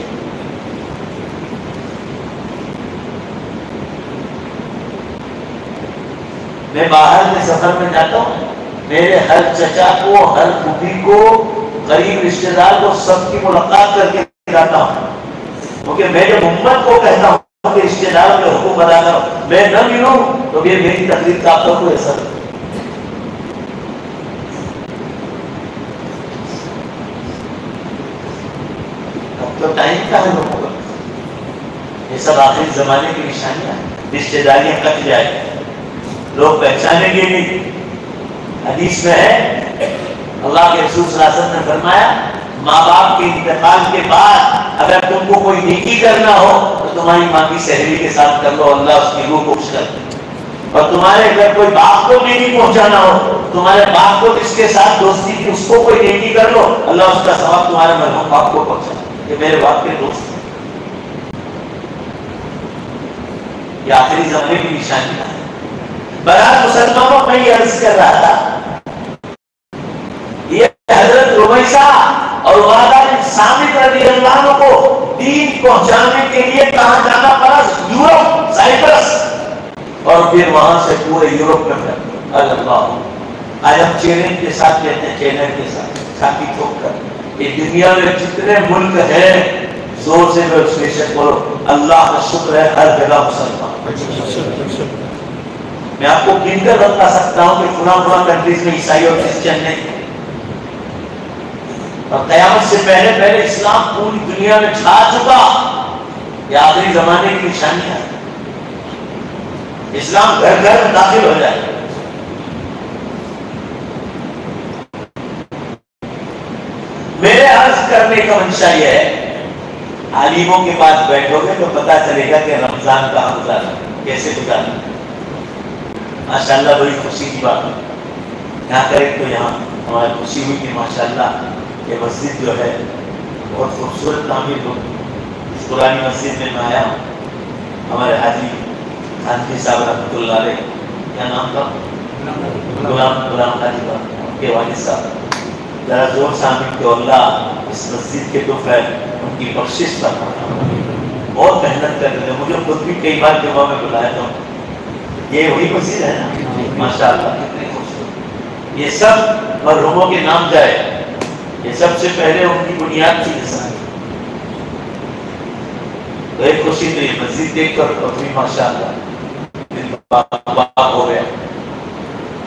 میں باہر کے سفر میں جاتا ہوں, میرے ہر چچا کو, ہر پھوپھی کو, غریب رشتے دار کو, سب کی ملاقات کر کے جاتا ہوں. کیونکہ میں جب امت کو کہتا ہوں کہ رشتے داروں کے حقوق ادا کرو, میں نہ ملوں تو یہ میری تقریر کا آپ کو ایسا. اب تو ٹائم کا ہے لوگوں کا. یہ سب آخری زمانے کی نشانیاں ہیں. رشتے داریاں کٹ جائے, لوگ پہچانیں گے نہیں. حدیث میں ہے اللہ کے رسول صلی اللہ علیہ وسلم نے فرمایا ماں باپ کے انتقال کے بعد اگر تم کو کوئی نیکی کرنا ہو تو تمہاری ماں کی سہیلی کے ساتھ کر لو, اللہ اس کی روح کو خوش کر دے. اور تمہارے اگر کوئی باپ کو نیکی پہنچانا ہو, تمہارے باپ کو جس کے ساتھ دوستی کی اس کو کوئی نیکی کر لو, اللہ اس کا ثواب تمہارے مرحوم باپ کو پہنچا. یہ میرے باپ کے دوست ہیں. یہ آخری زمانے کی نشانی ہے. برات مسلمانوں میں یہ عرض کر رہا تھا, یہ حضرت رمیسہ اور عبادہ بن صامت رضی اللہ عنہ کو دین پہنچانے کے لیے کہاں جانا پڑا؟ یورپ, سائپرس, اور پھر وہاں سے پورے یورپ میں پھیل. اللہ آج ہم چیلنج کے ساتھ کہتے ہیں, چیلنج کے ساتھ چھاتی ٹھوک کر کہ دنیا میں جتنے ملک ہیں زور سے ویبسائٹ بولو اللہ کا شکر ہے ہر جگہ مسلمان. میں آپ کو گن کر بتا سکتا ہوں کہ فلاں کنٹریز میں عیسائی اور کرسچن نہیں, اور قیامت سے پہلے پہلے اسلام پوری دنیا میں چھا چکا. یہ آخری زمانے کی نشانی ہے. اسلام گھر گھر میں داخل ہو جائے. میرے عرض کرنے کا منشا یہ ہے عالموں کے پاس بیٹھو گے تو پتا چلے گا کہ رمضان کہاں گزارا، کیسے گزارا۔ ماشاءاللہ بڑی خوشی کی بات ہے، یہاں کرے تو یہاں ہماری خوشی ہوئی کہ ماشاءاللہ یہ مسجد جو ہے بہت خوبصورت تعمیر ہو۔ اس پرانی مسجد میں آیا ہوں، ہمارے حاجی خانجی صاحب رحمۃ اللہ علیہ، کیا نام تھا؟ غلام حاجی کا، ان کے والد صاحب، ذرا زور سے آمین کہ اللہ اس مسجد کے تو خیر ان کی بخشش پر بہت محنت کرتے تھے۔ مجھے خود بھی کئی بار جمعہ میں بلایا تھا، یہ وہی مسجد ہے نا ماشاءاللہ، کتنی خوبصورت۔ یہ سب مرحوموں کے نام جائے، یہ سب سے پہلے ان کی بنیاد تھی انسان۔ تو ایک خوشی تو یہ مسجد دیکھ کر اور بھی ماشاءاللہ ہو گیا۔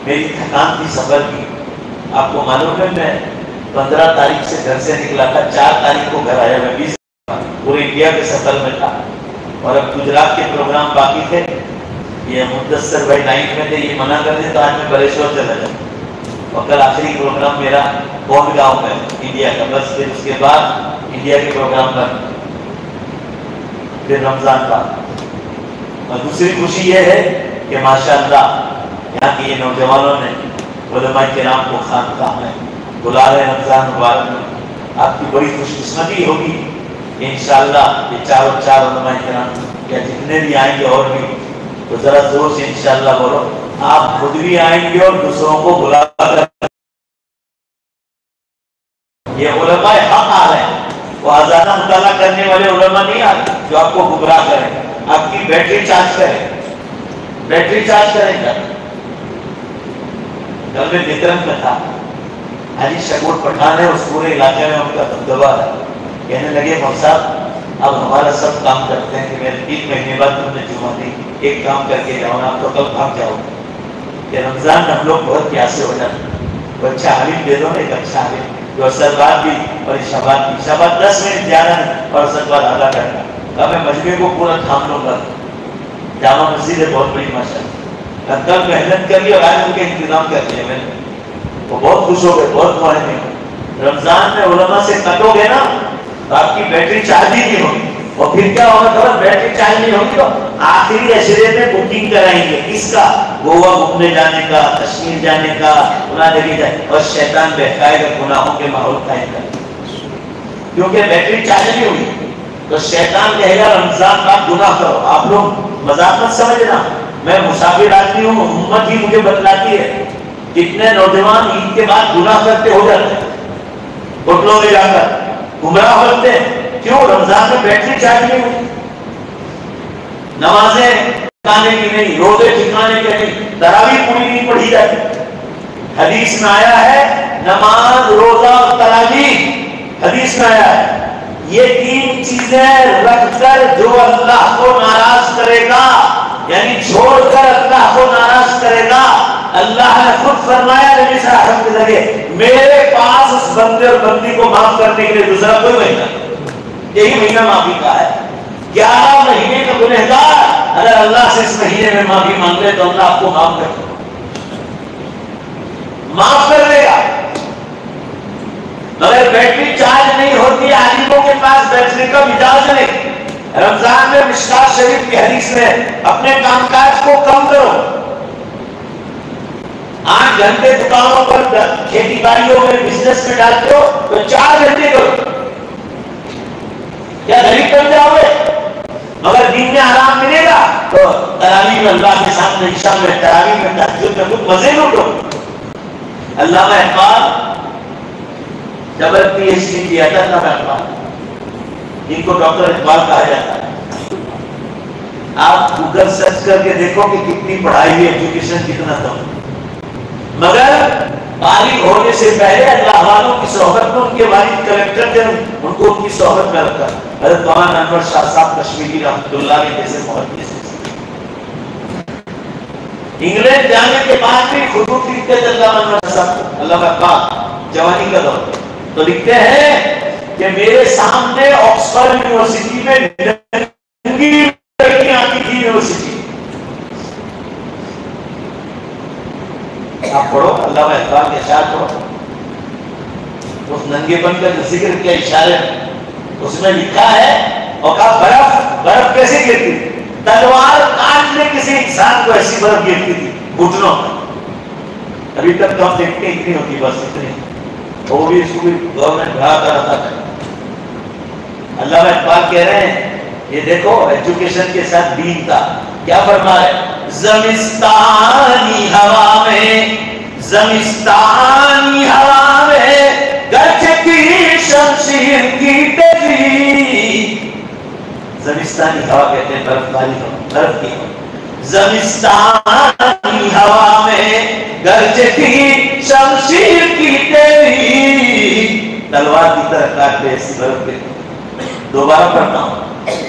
میری تھکان تھی سفر کی، آپ کو معلوم ہے میں 15 تاریخ سے گھر سے نکلا تھا، 4 تاریخ کو گھر آیا، میں 20 پورے انڈیا کے سفر میں تھا، اور اب گجرات کے پروگرام باقی تھے۔ یہ مدثر بھائی 9 میں تھے، یہ منع کر دیں تو آج میں بریشور چلا جاؤں، اور کل آخری پروگرام میرا بونڈ گاؤں میں انڈیا کا، بس پھر اس کے بعد انڈیا کے پروگرام پر پھر رمضان کا۔ اور دوسری خوشی یہ ہے کہ ماشاءاللہ یہاں کے یہ نوجوانوں نے علماء کرام کو خانقاہ میں بلا رہے رمضان مبارک میں۔ آپ کی بڑی خوش قسمتی ہوگی کہ انشاءاللہ یہ چار علماء کرام یا جتنے بھی آئیں گے اور بھی، تو ذرا زور سے انشاءاللہ بولو، آپ خود بھی آئیں گے اور دوسروں کو بلا کر۔ یہ علماء حق آ رہے ہیں، وہ آزادہ مطالعہ کرنے والے علماء نہیں آ رہے جو آپ کو گمراہ کریں، آپ کی بیٹری چارج کریں، بیٹری چارج کریں گا۔ کل میں وکرم میں تھا، حاجی شکور پٹھان ہے، اس پورے علاقے میں ان کا دبدبہ ہے، کہنے لگے مول صاحب اب ہمارا سب کام کرتے ہیں کہ میں 3 مہینے بعد تم نے جمعہ دی، ایک کام کر کے جاؤ نا، آپ تو کل بھاگ جاؤ کہ رمضان میں ہم لوگ بہت پیاسے ہو جاتے ہیں، تو اچھا حالم دے دو نا، ایک اچھا حالم جو اثر بعد بھی اور شباب بھی، شباب 10 منٹ زیادہ نہیں اور اثر بعد آدھا گھنٹہ، اب میں مجمع کو پورا تھام لوں گا۔ جامع مسجد ہے بہت بڑی ماشاءاللہ، کل محنت کر لی اور آج ان کے انتظام کر لیے میں نے، وہ بہت خوش ہو گئے، بہت دعائیں دی۔ رمضان میں علماء سے کٹو گے نا تو آپ کی بیٹری چارج ہی نہیں ہوگی، اور پھر کیا ہوگا خبر، بیٹری چارج نہیں ہوگی تو آخری اشرے میں بکنگ کرائیں گے، کس کا؟ گوا گھومنے جانے کا، کشمیر جانے کا، گناہ جگہ جائے، اور شیطان بہکائے گا گناہوں کے ماحول قائم کر، کیونکہ بیٹری چارج نہیں ہوگی تو شیطان کہے گا رمضان کا گناہ کرو۔ آپ لوگ مذاق مت سمجھنا، میں مسافر آدمی ہوں، امت ہی مجھے بتلاتی ہے، کتنے نوجوان عید کے بعد گناہ کرتے ہو جاتے ہیں، ہوٹلوں میں جا کر گمراہ ہوتے ہیں، کیوں؟ رمضان میں بیٹری چارج نہیں ہوئی، نمازیں ٹھکانے کی نہیں، روزے ٹھکانے کے نہیں، تراویح پوری نہیں پڑھی جاتی۔ حدیث میں آیا ہے نماز، روزہ اور تراویح، حدیث میں آیا ہے یہ 3 چیزیں رکھ کر جو اللہ کو ناراض کرے گا، یعنی چھوڑ کر اللہ کو ناراض کرے گا، اللہ نے خود فرمایا نبی صلی اللہ علیہ وسلم کے ذریعے، میرے پاس اس بندے اور بندی کو معاف کرنے کے لیے دوسرا کوئی مہینہ، یہی مہینہ معافی کا ہے۔ 11 مہینے کا گنہگار اگر اللہ سے اس مہینے میں معافی مانگ لے تو اللہ آپ کو معاف کر دے گا۔ مگر بیٹری چارج نہیں ہوتی، عالموں کے پاس بیٹری کا مزاج نہیں۔ رمضان میں مشکات شریف کی حدیث میں اپنے کام کاج کو کم کرو، 8 گھنٹے دکانوں پر کھیتی باڑیوں میں بزنس میں ڈالتے ہو تو 4 گھنٹے کرو، کیا غریب بن جاؤ گے؟ مگر دین میں آرام ملے گا تو تراویح میں اللہ کے سامنے، عشاء میں تراویح میں، تہجد میں کچھ مزے لوٹو۔ علامہ اقبال ڈبل PhD کیا تھا، علامہ اقبال، ان کو ڈاکٹر اقبال کہا جاتا ہے۔ آپ گوگل سرچ کر کے دیکھو کہ کتنی پڑھائی ہوئی، ایجوکیشن کتنا تھا، مگر بالغ ہونے سے پہلے اللہ والوں کی صحبت میں، ان کے والد کلیکٹر تھے، ان کو ان کی صحبت میں رکھا۔ حضرت مولانا انور شاہ صاحب کشمیری رحمۃ اللہ علیہ جیسے محدث انگلینڈ جانے کے بعد بھی خطوط لکھتے تھے علامہ انور صاحب، علامہ اقبال جوانی کا دور، تو لکھتے ہیں کہ میرے سامنے آکسفورڈ یونیورسٹی میں ننگی لڑکیاں آتی تھی یونیورسٹی۔ آپ پڑھو علامہ اقبال کے اشعار پڑھو، اس ننگے پن کا ذکر کیا اشارے، اس میں لکھا ہے اور کہا برف کیسے گرتی تھی؟ تلوار کاٹنے کسی انسان کو ایسی برف گرتی تھی گھٹنوں پر. ابھی تک تو ہم دیکھتے اتنی ہوتی بس اتنی. وہ بھی اس کو بھی گورنمنٹ بڑھا کر رہتا ہے. اللہ اقبال کہہ رہے ہیں یہ دیکھو ایجوکیشن کے ساتھ دین تھا. کیا فرما ہے؟ زمستانی ہوا میں زمستانی ہوا میں گرجتی شمشیر کی تیری. زمستانی ہوا کہتے ہیں برف والی ہوا، برف کی ہوا. زمستانی ہوا میں گرجتی شمشیر کی تیری، تلوار کی طرح کاٹ دے ایسی برف پہ. دوبارہ پڑھتا ہوں.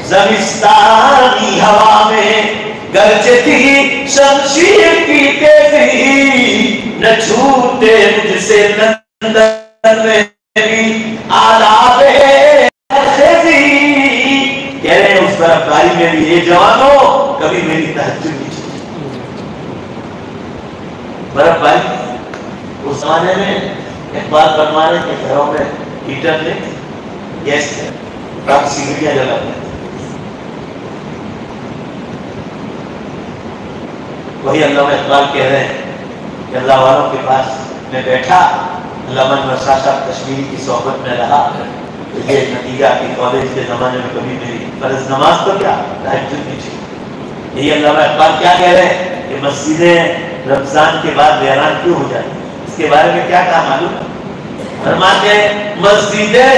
زمستانی ہوا میں گرجتی شمشیر کی تیری، نہ چھوٹے مجھ سے لندن میں آداب خزی. کہہ رہے ہیں اس برف باری میں بھی یہ جوانوں کبھی میری تہجد نہیں چھوٹی. برف باری اس زمانے میں اقبال فرما رہے کہ گھروں میں ہیٹر نہیں تھے، گیس تھے، آپ سگڑیاں جلاتے تھے. وہی علامہ اقبال کہہ رہے ہیں کہ اللہ والوں کے پاس میں بیٹھا، علامہ نصرہ صاحب کشمیری کی صحبت میں رہا. یہ نتیجہ کہ کالج کے زمانے میں کبھی میری فرض نماز تو کیا تہجد نہیں چھوٹی. یہی علامہ اقبال کیا کہہ رہے ہیں کہ مسجدیں رمضان کے بعد ویران کیوں ہو جاتی ہیں. اس کے بارے میں کیا کہا معلوم ہے؟ فرماتے ہیں مسجدیں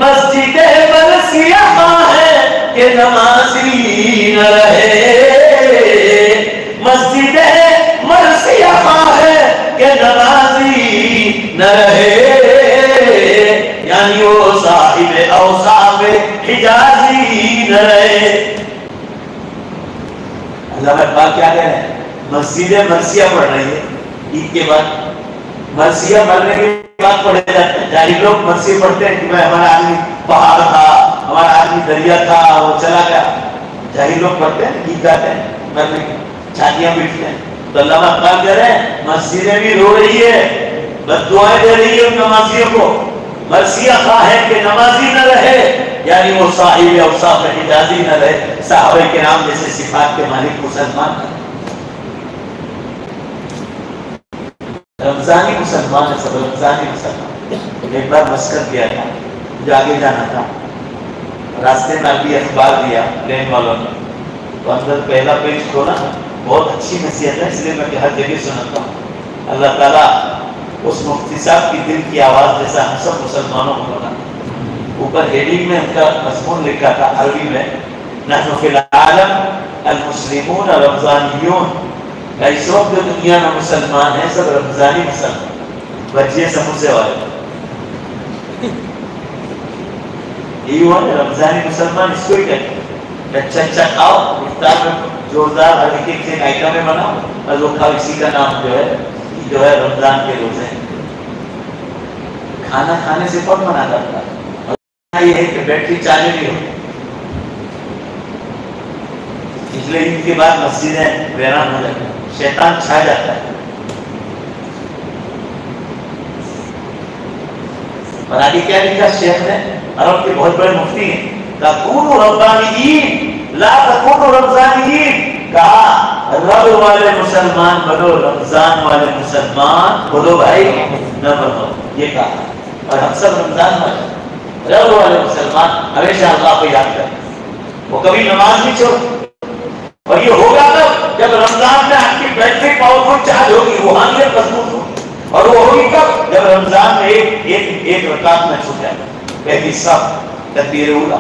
مرثیہ ہے کہ نمازی نہ رہے. مسجد مرثیہ ہے کہ نمازی نہ رہے، یعنی وہ صاحب اوصاف حجازی نہ رہے. علامہ اقبال کیا کہہ رہے ہیں؟ مسجد مرثیہ پڑھ رہی ہے عید کے بعد. مرثیہ پڑھنے کے بعد پڑھے جاتے ہیں. جاہل لوگ مرثیہ پڑھتے ہیں کہ میں ہمارا آدمی پہاڑ تھا، ہمارا آدمی دریا تھا، وہ چلا گیا. جاہل لوگ پڑھتے ہیں گیت گاتے ہیں، مرنے کے چھاتیاں پیٹتے ہیں. تو علامہ اقبال کہہ رہے ہیں مسجدیں بھی رو رہی ہے، بد دعائیں دے رہی ہے ان نمازیوں کو. مرثیہ خواہ ہے کہ نمازی نہ رہے، یعنی وہ صاحب اوصاف حجازی نہ رہے. صحابہ کرام جیسے صفات کے مالک مسلمان نہ رہے. رمضانی مسلمان ہے، سب رمضانی مسلمان. ایک بار مسکت گیا تھا، مجھے آگے جانا تھا. راستے میں ابھی اخبار دیا پلین والوں نے، تو اندر پہلا پیج کھولا. بہت اچھی نصیحت ہے، اس لیے میں ہر جگہ سناتا ہوں. اللہ تعالیٰ اس مفتی صاحب کی دل کی آواز جیسا ہم سب مسلمانوں کو بنا. اوپر ہیڈنگ میں ان کا مضمون لکھا تھا عربی میں، نحن فی العالم المسلمون رمضانیون. اس وقت جو دنیا میں مسلمان ہیں سب رمضانی مسلمان، بچے سموسے والے. یہی ہوا نا رمضانی مسلمان، اس کو ہی کہتے ہیں. اچھا اچھا کھاؤ، افطار میں زوردار ہر ایک آئٹمیں بناؤ اور وہ کھاؤ. اسی کا نام جو ہے رمضان کے روزے. کھانا کھانے سے کون منع کرتا ہے؟ یہ ہے کہ بیٹری چالو نہیں ہو. اس لیے ان کے بعد مسجدیں ویران ہو جاتی ہیں، شیطان چھا جاتا ہے. اور آگے کیا لکھا شیخ نے؟ عرب کے بہت بڑے مفتی ہیں. تکونوا ربانیین لا تکونوا رمضانیین. کہا رب والے مسلمان بنو، رمضان والے مسلمان بولو بھائی نہ بنو. یہ کہا. اور ہم سب رمضان والے، رب والے مسلمان ہمیشہ اللہ کو یاد کریں. وہ کبھی نماز نہیں چھوڑ. اور یہ ہوگا تب جب رمضان میں آپ کی بیٹری پاورفل چارج ہوگی، روحانیت مضبوط ہوگی. اور وہ ہوگی کب؟ جب رمضان میں ایک رکعت میں چھوٹ جائے. پہلی صف تکبیر اولیٰ،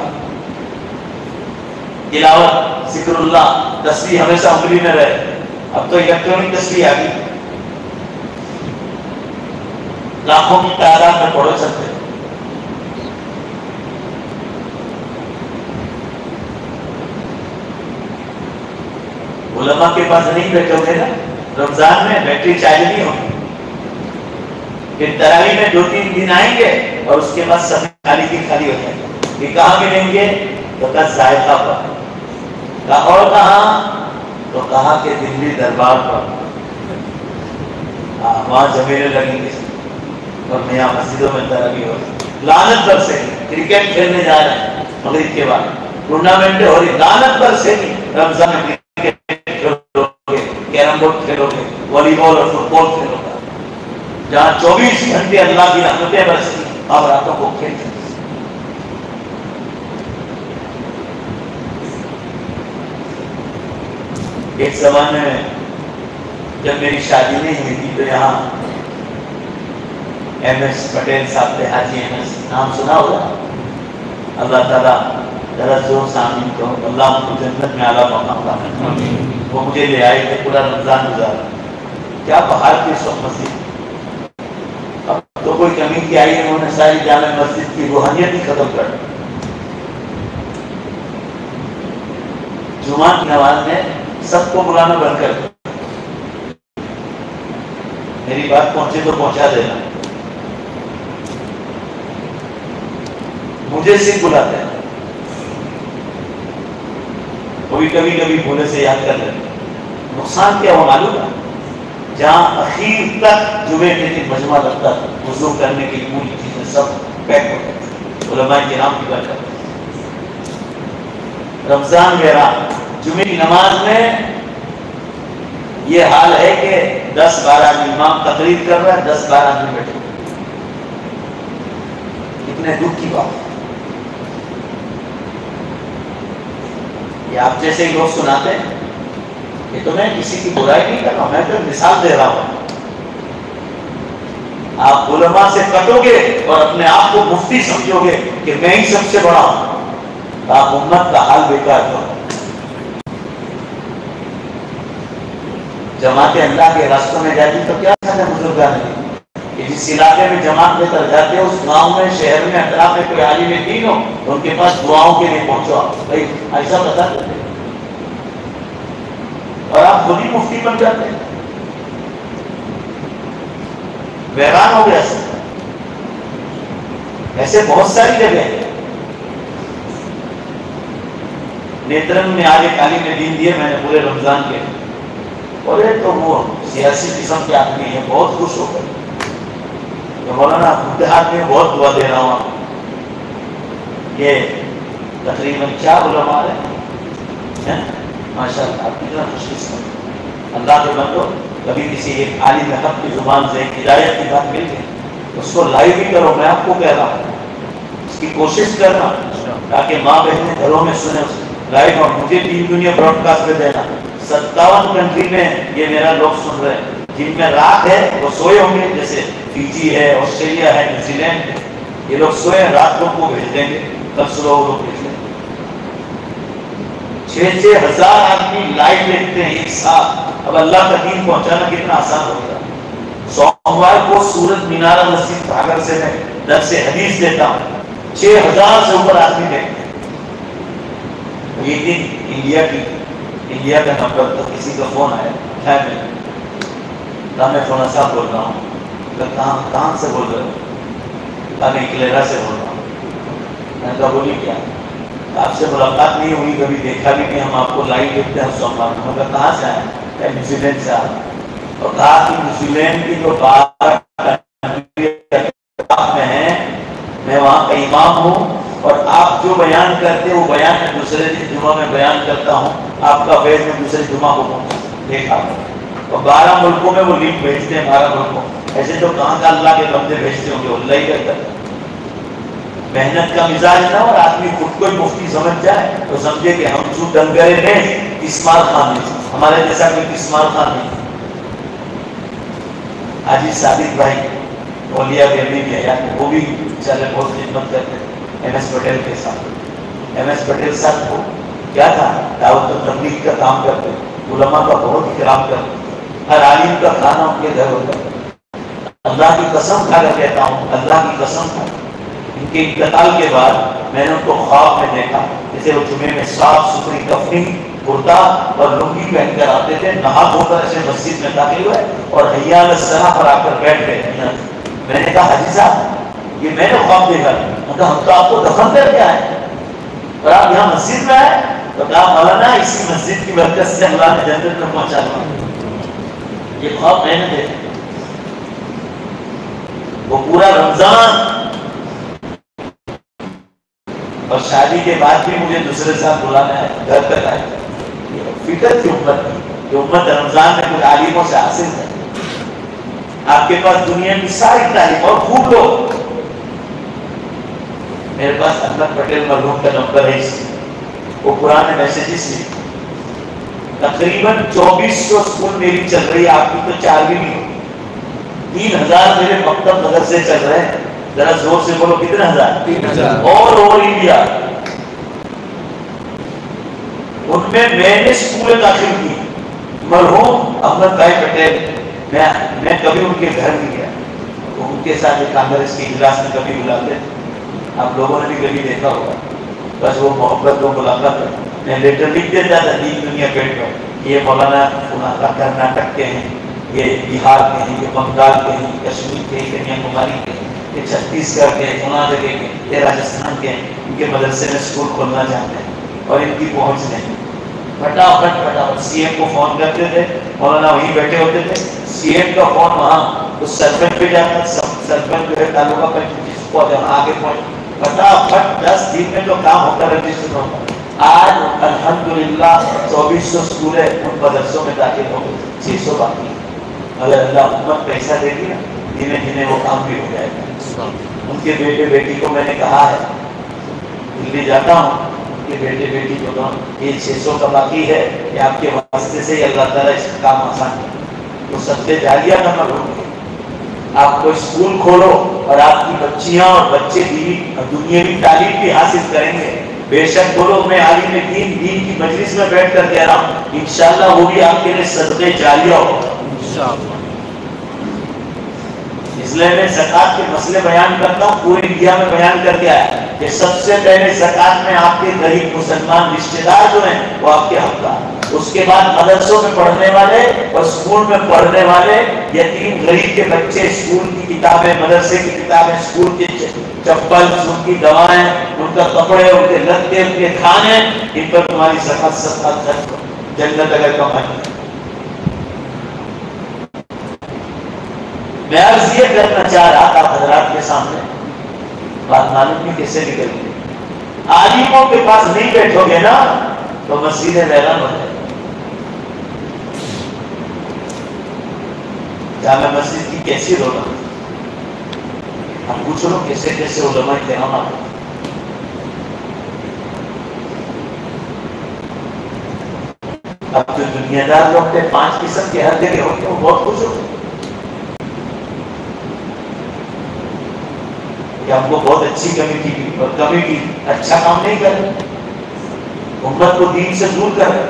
تلاوت، ذکر اللہ، تسبیح ہمیشہ انگلی میں رہے. اب تو الیکٹرانک تسبیح آ گئی، لاکھوں کی تعداد میں پڑھ سکتے. علماء کے پاس نہیں بیٹھے ہوئے نا رمضان میں، بیٹری چارج نہیں ہوگی. پھر تراویح میں 2-3 دن آئیں گے اور اس کے بعد صفحے خالی کی خالی ہو جائیں گے. یہ کہاں ملیں گے؟ تو کہا ذائقہ پر. کہا اور کہاں؟ تو کہا کہ دلی دربار پر. وہاں جمیلے لگیں گے اور نیا مسجدوں میں تراویح ہو. لعنت برسے گی. کرکٹ کھیلنے جا رہے ہیں مغرب کے بعد، ٹورنامنٹ ہو رہی، لعنت پر سے نہیں رمضان میں کرکٹ کھیلو گے، کیرم بورڈ کھیلو گے، والی بال اور فٹ بال کھیلو گے، جہاں 24 گھنٹے اللہ کی رحمتیں برستی آپ راتوں کو کھیلتے. ایک زمانے میں جب میری شادی نہیں ہوئی تھی تو یہاں ایم ایس پٹیل صاحب تھے، حاجی ایم ایس، نام سنا ہوگا. اللہ تعالیٰ ذرا زور سے آمین کہو، اللہ ان کو جنت میں اعلیٰ مقام عطا کرے. وہ مجھے لے آئے تھے، پورا رمضان گزارا، کیا بہار کی اس وقت مسجد. اب تو کوئی کمی کی آئی، انہوں نے ساری جامع مسجد کی روحانیت ہی ختم کر دی. جمعہ کی نماز میں سب کو بلانا بند کر دو، میری بات پہنچے تو پہنچا دینا. مجھے صرف بلاتے ہیں، کبھی کبھی بھولے سے یاد کر لیتے. نقصان کیا ہوا معلوم ہے؟ جہاں اخیر تک جمعے کے دن مجمع لگتا تھا، وضو کرنے کی پوری چیزیں سب پیک ہو گئی، علماء کرام کی برکت. رمضان کے رات جمعے کی نماز میں یہ حال ہے کہ 10-12 آدمی، امام تقریر کر رہا ہے، 10-12 آدمی بیٹھے. کتنے دکھ کی بات. یہ آپ جیسے ہی لوگ سناتے ہیں، یہ تو میں کسی کی برائی نہیں کر رہا ہوں، میں تو مثال دے رہا ہوں. آپ علماء سے کٹو گے اور اپنے آپ کو مفتی سمجھو گے کہ میں ہی سب سے بڑا ہوں، تو آپ امت کا حال بیکار کرو. جماعتیں اللہ کے راستوں میں جاتی تو کیا تھا بزرگان نے کہ جس علاقے میں جماعت لے کر جاتے اس گاؤں میں، شہر میں، اطراف میں کوئی عالم دین ہو تو ان کے پاس دعاؤں کے لیے پہنچو. بھائی ایسا بتا دیتے اور آپ خود ہی مفتی بن جاتے ہیں. ویران ہو گیا سب. ایسے بہت ساری جگہ ہیں. نیترنگ میں آج ایک عالم دین دیے میں نے پورے رمضان کے، اور یہ تو وہ سیاسی قسم کے آدمی ہیں، بہت خوش ہو گئے. مولانا بڈھا میں بہت دعا دے رہا ہوں آپ. یہ تقریباً 4 علماء ہیں، ماشاء اللہ. آپ کتنا خوش قسمت. اللہ کے بندو، کبھی کسی ایک عالم حق کی زبان سے ایک ہدایت کی بات مل گئی، اس کو لائیو بھی کرو. میں آپ کو کہہ رہا ہوں اس کی کوشش کرنا تاکہ ماں بہنیں گھروں میں سنیں اس لائیو. اور مجھے ٹیم دنیا براڈ کاسٹ پہ دینا. 57 کنٹری میں یہ میرا لوگ سن رہے ہیں. جن میں رات ہے وہ سوئے ہوں گے، جیسے فیجی ہے، آسٹریلیا ہے، نیوزی لینڈ ہے، یہ لوگ سوئے ہیں، رات کو بھیج دیں گے، کل صبح وہ لوگ بھیج دیں گے. 6-6 ہزار آدمی لائیو دیکھتے ہیں ایک ساتھ. اب اللہ کا دین پہنچانا کتنا آسان ہوگا. سوموار کو سورت مینارہ مسجد بھاگر سے میں درس حدیث دیتا ہوں، 6000 سے اوپر آدمی دیکھتے ہیں. ایک دن انڈیا کا نمبر تو کسی کا فون آیا، کیا میں فونا صاحب بول رہا ہوں. کہاں سے بول رہے ہو؟ میں کلیرا سے بول رہا ہوں. میں نے کہا بولی کیا؟ آپ سے ملاقات نہیں ہوئی کبھی، دیکھا بھی نہیں، ہم آپ کو لائیو دیکھتے ہیں سوموار کو. میں کہا کہاں سے آئے؟ نیوزی لینڈ سے آئے. اور کہا کہ نیوزی لینڈ کی جو 12 میں ہیں، میں وہاں کا امام ہوں، اور آپ جو بیان کرتے وہ بیان میں دوسرے دن جمعہ میں بیان کرتا ہوں، آپ کا فیض میں دوسرے جمعہ کو پہنچا. دیکھا اور 12 ملکوں میں وہ لنک بھیجتے ہیں. 12 ملکوں ایسے تو کہاں کا اللہ کے بندے بھیجتے ہوں گے، اللہ ہی کرتا ہے. محنت کا مزاج نہ اور آدمی خود کو مفتی سمجھ جائے تو سمجھے کہ ہم جو ڈنگرے نہیں، اسمار خان نہیں، ہمارے جیسا کوئی اسمار خان نہیں. حاجی صادق بھائی اولیاء کے امین ہے، وہ بھی چلے بہت خدمت کرتے ہیں ایم ایس پٹیل کے ساتھ. ایم ایس پٹیل صاحب کو کیا تھا، دعوت و تبلیغ کا کام کرتے، علماء کا بہت اکرام کرتے، ہر عالم کا کھانا ان کے گھر ہوتا. اللہ کی قسم کھا کر کہتا ہوں، اللہ کی قسم کھا. ان کے انتقال کے بعد میں نے ان کو خواب میں دیکھا، جیسے وہ جمعے میں صاف ستھری کفنی کرتا اور لنگی پہن کر آتے تھے، نہا دھو کر ایسے مسجد میں داخل ہوئے اور حیا علی الصلاۃ پر آ کر بیٹھ گئے. میں نے کہا حاجی صاحب یہ میں نے خواب دیکھا. ہم تو آپ کو دفن کر کے آئے اور آپ یہاں مسجد میں آئے. تو کہا مولانا اسی مسجد کی برکت سے اللہ نے جنت میں پہنچا دیا. یہ خواب میں نے دیکھا. وہ پورا رمضان اور شادی کے بعد بھی مجھے دوسرے سال بلانا ہے، گھر تک آئے. فکر تھی امت کی کہ امت رمضان میں کچھ عالموں سے حاصل ہے. آپ کے پاس دنیا کی ساری تعلیم اور خوب لو. میرے پاس احمد پٹیل مرحوم کا نمبر ہے، وہ پرانے میسیجز لکھے. تقریباً 2400 اسکول میری چل رہی ہے، آپ کی تو 4 بھی نہیں ہو. 3000 میرے مکتب مدرسے چل رہے ہیں. ذرا زور سے بولو کتنے ہزار؟ 3000 اور اوور انڈیا. ان میں نے اسکول داخل کی. مرحوم احمد بھائی پٹیل، میں کبھی ان کے گھر نہیں گیا. ان کے ساتھ ایک کانگریس کے اجلاس میں کبھی بلاتے تھے، آپ لوگوں نے بھی کبھی دیکھا ہوگا. بس وہ محبت کو ملاقات ہے. میں لیٹر لکھ دیتا تھا دین دنیا پیٹ پر، یہ مولانا کرناٹک کے ہیں، یہ بہار کے ہیں، یہ بنگال کے ہیں، یہ کشمیر کے ہیں، کنیا کماری کے ہیں، یہ چھتیس گڑھ کے ہیں، فلاں جگہ کے، یہ راجستھان کے ہیں. ان کے مدرسے میں اسکول کھولنا چاہتے ہیں اور ان کی پہنچ نہیں. پھٹافٹ سی ایم کو فون کرتے تھے، مولانا وہیں بیٹھے ہوتے تھے. سی ایم کا فون وہاں اس سرپنچ پہ جاتا، سرپنچ جو ہے تعلقہ پنچ کو آگے پہنچ. پھٹافٹ 10 دن میں تو کام ہوتا، رجسٹر ہوتا. آج الحمدللہ 2400 اسکول ہے، ان مدرسوں میں داخل ہو گئے، 600 باقی. اگر اللہ حکومت پیسہ دے گی نا، دھیرے دھیرے وہ کام بھی ہو جائے گا. ان کے بیٹے بیٹی کو میں نے کہا ہے، دلی جاتا ہوں، ان کے بیٹے بیٹی کو کہا یہ 600 کا باقی ہے، کہ آپ کے واسطے سے اللہ تعالیٰ اس کا کام آسان ہے. تو صدقے جاریہ نہ کرو. آپ کو اسکول کھولو اور آپ کی بچیاں اور بچے دنیاوی تعلیم بھی حاصل کریں گے. بے شک بولو میں عالم دین کی مجلس میں بیٹھ کر کہہ رہا ہوں، انشاءاللہ وہ بھی آپ کے لیے صدقے جاریہ ہوگا انشاءاللہ. اس لیے میں زکوٰۃ کے مسئلے بیان کرتا ہوں، پورے انڈیا میں بیان کر کے آیا کہ سب سے پہلے زکوٰۃ میں آپ کے غریب مسلمان رشتے دار جو ہیں وہ آپ کے حقدار. اس کے بعد مدرسوں میں پڑھنے والے اور اسکول میں پڑھنے والے یتیم غریب کے بچے، اسکول کی کتابیں، مدرسے کی کتابیں، اسکول کے چپل، ان کی دوائیں، ان کا کپڑے، ان کے لتے، ان کے کھانے، ان پر تمہاری زکوٰۃ صدقہ جنت اگر کمائی. میں عرض یہ کرنا چاہ رہا تھا حضرات کے سامنے، بات معلوم نہیں کیسے نکل گئی. عالموں کے پاس نہیں بیٹھو گے نا تو مسجدیں ویران ہو جائیں. جامع مسجد کی کیسی رونق، ہم پوچھ لو کیسے کیسے علماء کرام آتے. اب جو دنیا دار لوگ تھے 5 قسم کے ہر جگہ ہوتے ہیں، بہت خوش ہوتے کہ ہم کو بہت اچھی کمیٹی کی، اور کمیٹی اچھا کام نہیں کر رہی، امت کو دین سے دور کر رہے.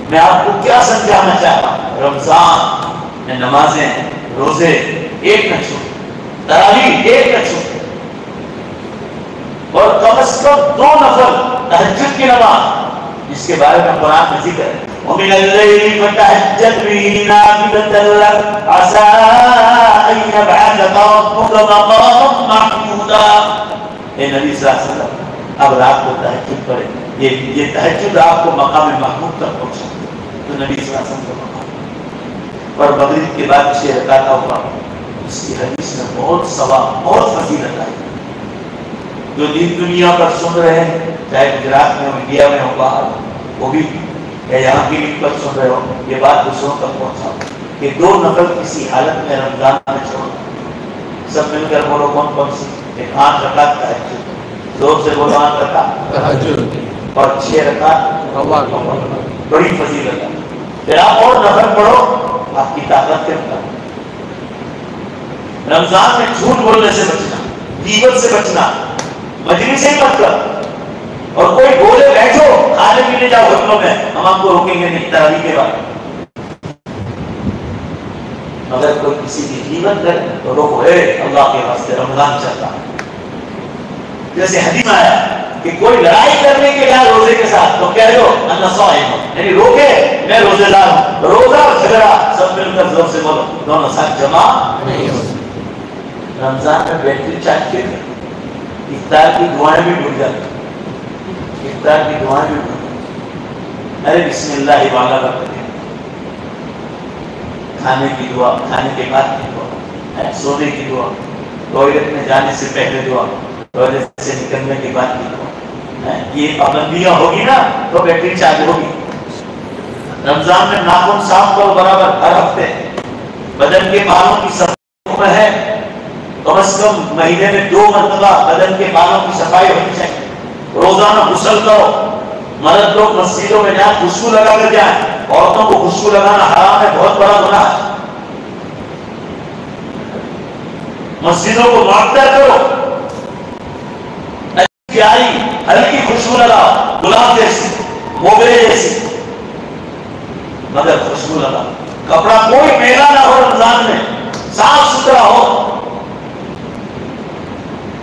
میں آپ کو کیا سمجھانا چاہتا ہوں، رمضان میں نمازیں، روزے ایک نہ چھوڑیں، تراویح ایک نہ چھوڑیں، اور کم از کم 2 نفل تہجد کی نماز، جس کے بارے میں قرآن میں ذکر ہے وَمِنَ اللَّيْلِ فَتَهَجَّدْ بِهِ نَافِلَةً لَكَ عَسَىٰ أَن يَبْعَثَكَ رَبُّكَ مَقَامًا مَحْمُودًا. اے نبی صلی اللہ علیہ وسلم، اب رات کو تہجد پڑھیں، یہ تہجد آپ کو مقام محمود تک پہنچا. تو نبی صلی اللہ علیہ وسلم کو مقام، اور مغرب کے بعد 6 رکعت ہوگا. اس کی حدیث میں بہت ثواب، بہت فضیلت ہے. جو دین دنیا پر سن رہے ہیں، چاہے گجرات میں ہو، انڈیا میں ہو، باہر وہ بھی، یا یہاں کی لنک پر سن رہے ہو، یہ بات دوسروں تک پہنچاؤ کہ 2 نفل کسی حالت میں رمضان میں چھوڑو. سب مل کر بولو کون کون سی؟ 8 رکعت تہجد، زور سے بولو 8 رکعت تہجد، اور 6 رکعت بڑی فضیلت ہے. پھر آپ اور نفل پڑھو آپ کی طاقت کے مطابق. رمضان میں جھوٹ بولنے سے بچنا، غیبت سے بچنا، مجلس ہی مت کر. اور کوئی بولے بیٹھو کھانے پینے جاؤ ہوٹلوں میں، ہم آپ کو روکیں گے نہیں تراویح کے بعد. اگر کوئی کسی کی غیبت کرے تو روکو، اے اللہ کے واسطے رمضان چلتا ہے. جیسے حدیث میں آیا کہ کوئی لڑائی کرنے کے بعد روزے کے ساتھ تو کہہ دو انا صائم، یعنی روکے میں روزے دار ہوں. روزہ اور جھگڑا سب مل کر زور سے بولو، دونوں ساتھ جمع نہیں ہو سکتے. رمضان میں بیٹری چارج کے افطار کی دعائیں بھی ڈھونڈ جاتی، افطار کی دعائیں بھی ڈھونڈ جاتی. ارے بسم اللہ والا کرتے ہیں، کھانے کی دعا، کھانے کے بعد کی دعا. سونے کی دعا، ٹوائلٹ میں جانے سے پہلے دعا، ٹوائلٹ سے نکلنے کے بعد کی دعا، یہ پابندیاں ہوگی نا تو بیٹری چارج ہوگی۔ رمضان میں ناخن صاف کرو برابر ہر ہفتے، بدن کے بالوں کی صفائی ہے کم از کم مہینے میں 2 مرتبہ بدن کے بالوں کی صفائی ہونی چاہیے۔ روزانہ غسل کرو، مرد لوگ مسجدوں میں جائیں خوشبو لگا کر جائیں، عورتوں کو خوشبو لگانا حرام ہے، بہت بڑا گناہ ہے۔ مسجدوں کو معطر کرو، پیاری ہلکی خوشبو لگاؤ، گلاب جیسی، موگرے جیسی، مگر خوشبو لگاؤ۔ کپڑا کوئی میلا نہ ہو، رمضان میں صاف ستھرا ہو،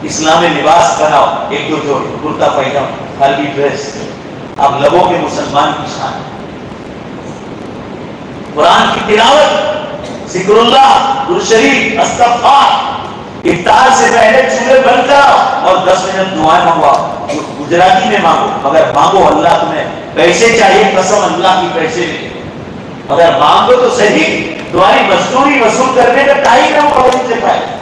اسلامی لباس پہناؤ، 1-2 جوڑی کرتا پائجامہ، ہلکی ڈریس، اب لبوں کے مسلمان کی شان ہے۔ قرآن کی تلاوت، ذکر اللہ، درود شریف، استغفار، افطار سے پہلے چولہے بند کراؤ اور 10 منٹ دعائیں منگواؤ، گجراتی میں مانگو، مگر مانگو اللہ تمہیں پیسے چاہیے، قسم اللہ کی پیسے لے، مگر مانگو تو صحیح، تمہاری مزدوری وصول کرنے کا ٹائم ہے، وہ مغرب سے پہلے۔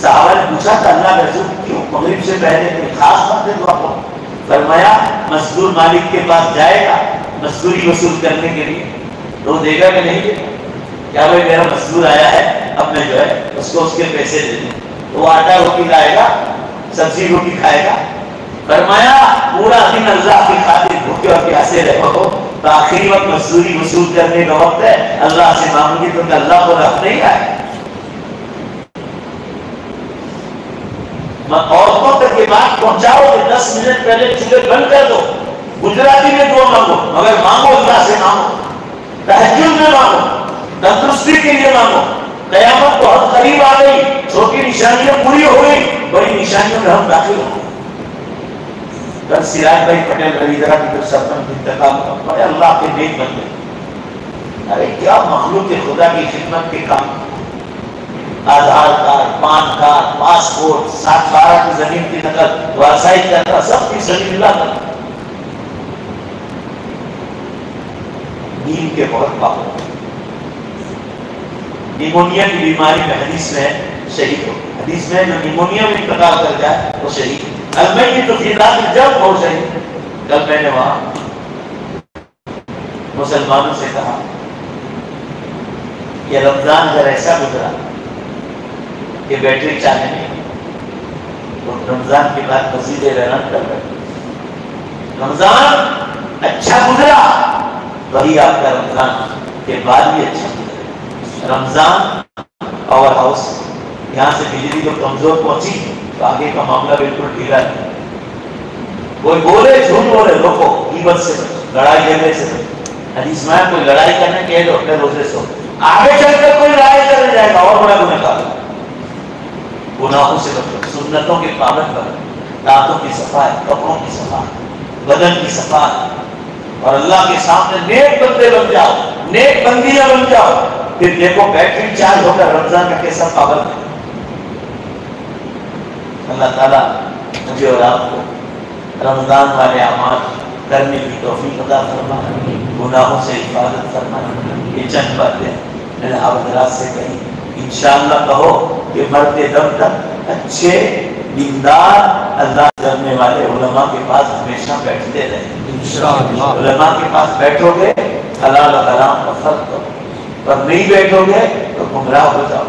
صحابہ نے پوچھا تھا اللہ رسول کیوں مغرب سے پہلے کوئی خاص بات ہے دعا کو؟ فرمایا مزدور مالک کے پاس جائے گا مزدوری وصول کرنے کے لیے، تو دے گا کہ نہیں دے گا؟ کیا بھائی میرا مزدور آیا ہے، اب میں جو ہے اس کو اس کے پیسے دے دیں، تو وہ آٹا روٹی لائے گا، سبزی روٹی کھائے گا۔ فرمایا پورا دن اللہ کی خاطر بھوکے اور پیاسے رہو تو آخری وقت مزدوری وصول کرنے کا وقت ہے، اللہ سے مانگو گی تو اللہ کو رحم نہیں آئے۔ عورتوں تک یہ بات پہنچاؤ کہ 10 منٹ پہلے چولہے بند کر دو، گجراتی میں دعا مانگو، مگر مانگو اللہ سے مانگو، تہجد میں مانگو، تندرستی کے لیے مانگو، قیامت بہت قریب آ گئی، چھوٹی نشانیاں پوری ہو گئی، بڑی نشانیوں میں ہم داخل ہو گئے۔ کل سراج بھائی پٹیل علیدرہ کی طرف سرپنچ انتخاب بڑے اللہ کے نیک بندے، ارے کیا مخلوق خدا کی خدمت کے کام، آدھار کارڈ، پان کارڈ، پاسپورٹ، 7/12 کی زمین کی نقل، وسائل کرنا، سب کی سبیل اللہ کرنا، دین کے بہت پابند۔ نیمونیا کی بیماری میں حدیث میں شہید ہو، حدیث میں جو نیمونیا میں انتقال کر جائے وہ شہید، المیت فی ذات الجنب وہ شہید۔ کل میں نے وہاں مسلمانوں سے کہا کہ رمضان اگر ایسا گزرا کہ بیٹری چاہے نہیں تو رمضان کے بعد مزید اعلان کر رہے، رمضان اچھا گزرا وہی آپ کا رمضان کے بعد بھی اچھا گزرا۔ رمضان پاور ہاؤس، یہاں سے بجلی کو کمزور پہنچی تو آگے کا معاملہ بالکل ڈھیلا ہے، کوئی بولے جھوٹ بولے روکو، غیبت سے لڑائی جھگڑے سے، حدیث میں کوئی لڑائی کرنے کہہ دو اپنے روزے سے، آگے چل کر کوئی لڑائی کرنے جائے گا اور بڑا گناہ کار، گناہوں سے بچو، سنتوں کے پابند کرو، دانتوں کی صفائی، کپڑوں کی صفائی، بدن کی صفائی، اور اللہ کے سامنے نیک بندے بن جاؤ، نیک بندیاں بن جاؤ، پھر دیکھو بیٹری چارج ہو کر رمضان کا کیسا پابند ہے۔ اللہ تعالیٰ مجھے اور آپ کو رمضان والے اعمال کرنے کی توفیق عطا فرمائے، گناہوں سے حفاظت فرمائے۔ یہ چند باتیں میں نے حضرات سے کہی، انشاءاللہ کہو کہ مرتے دم تک اچھے دیندار اللہ کرنے والے علماء کے پاس ہمیشہ بیٹھتے رہیں انشاءاللہ۔ علماء کے پاس بیٹھو گے حلال و حرام کا فرق کرو، اور نہیں بیٹھو گے تو گمراہ ہو جاؤ،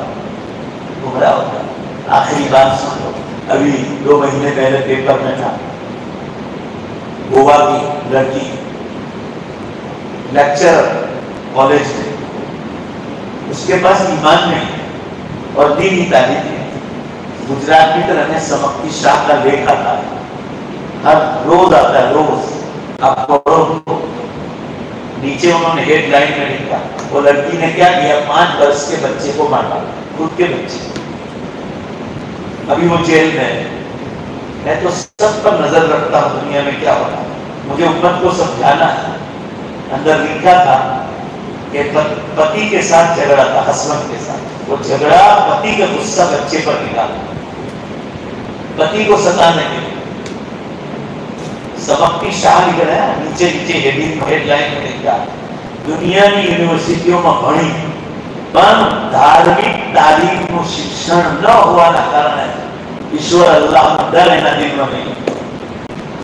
گمراہ ہو جاؤ۔ آخری بات سن لو، ابھی 2 مہینے پہلے پیپر میں تھا، گوا کی لڑکی لیکچر کالج میں، اس کے پاس ایمان نہیں اور دینی تعلیم نہیں، گجرات کی طرح میں سبق کی شاخ کا لیکھ آتا ہے، ہر روز آتا ہے، روز آپ پڑھو۔ نیچے انہوں نے ہیڈ لائن میں لکھا، وہ لڑکی نے کیا کیا، 5 برس کے بچے کو مارا، خود کے بچے، ابھی وہ جیل میں ہے۔ میں تو سب پر نظر رکھتا ہوں دنیا میں کیا ہوتا ہے، مجھے امت کو سمجھانا ہے۔ اندر لکھا تھا کہ پتی کے ساتھ جھگڑا تھا، ہسبینڈ کے ساتھ، وہ جھگڑا پتی کا غصہ بچے پر نکالا، پتی کو ستانے کے لیے۔ سبق کی شاہ لکھ رہے ہیں، نیچے نیچے ہیڈ لائن میں لکھا، دنیا کی یونیورسٹیوں میں بھણી પણ ધાર્મિક તાલીમનું શિક્ષણ ન હોવાના કારણે ઈશ્વર અલ્લાહનો ડર એના દિલમાં નહીં.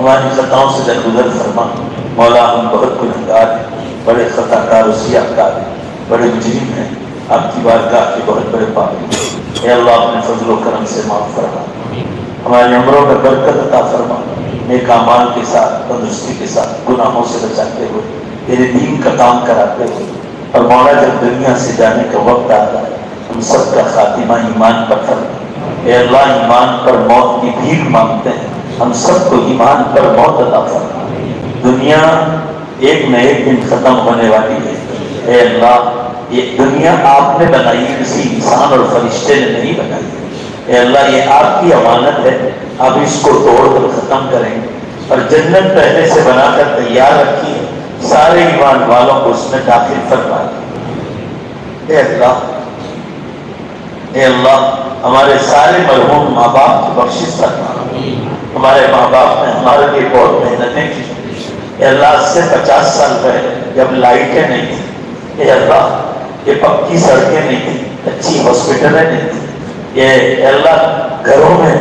ہماری خطاؤں سے درگزر فرما۔ مولا ہم بہت گنہگار ہیں، بڑے خطا کار و سیاہ کار ہیں، بڑے مجرم ہیں، آپ کی بارگاہ کے بہت بڑے پاپی ہیں۔ اے اللہ اپنے فضل و کرم سے معاف فرما، ہمارے عمروں میں برکت عطا فرما، نیک اعمال کے ساتھ، تندرستی کے ساتھ، گناہوں سے بچاتے ہوئے، تیرے دین کا کام کراتے ہوئے۔ اور مولا جب دنیا سے جانے کا وقت آتا ہے ہم سب کا خاتمہ ایمان پر فرما۔ اے اللہ ایمان پر موت کی بھیک مانگتے ہیں، ہم سب کو ایمان پر موت عطا فرما۔ دنیا ایک نہ ایک دن ختم ہونے والی ہے، اے اللہ یہ دنیا آپ نے بنائی، کسی انسان اور فرشتے نے نہیں بنائی۔ اے اللہ یہ آپ کی امانت ہے، آپ اس کو توڑ کر ختم کریں گے، اور جنت پہلے سے بنا کر تیار رکھی ہے، سارے ایمان والوں کو اس میں داخل فرما دیں۔ اے اللہ ہمارے سارے مرحوم ماں باپ کی بخشش فرما۔ ہمارے ماں باپ نے ہمارے لیے بہت محنتیں کی۔ اے اللہ سے 50 سال پہلے جب لائٹیں نہیں تھیں، اے اللہ یہ پکی سڑکیں نہیں تھیں، اچھی ہاسپٹلیں نہیں تھیں، اے اللہ گھروں میں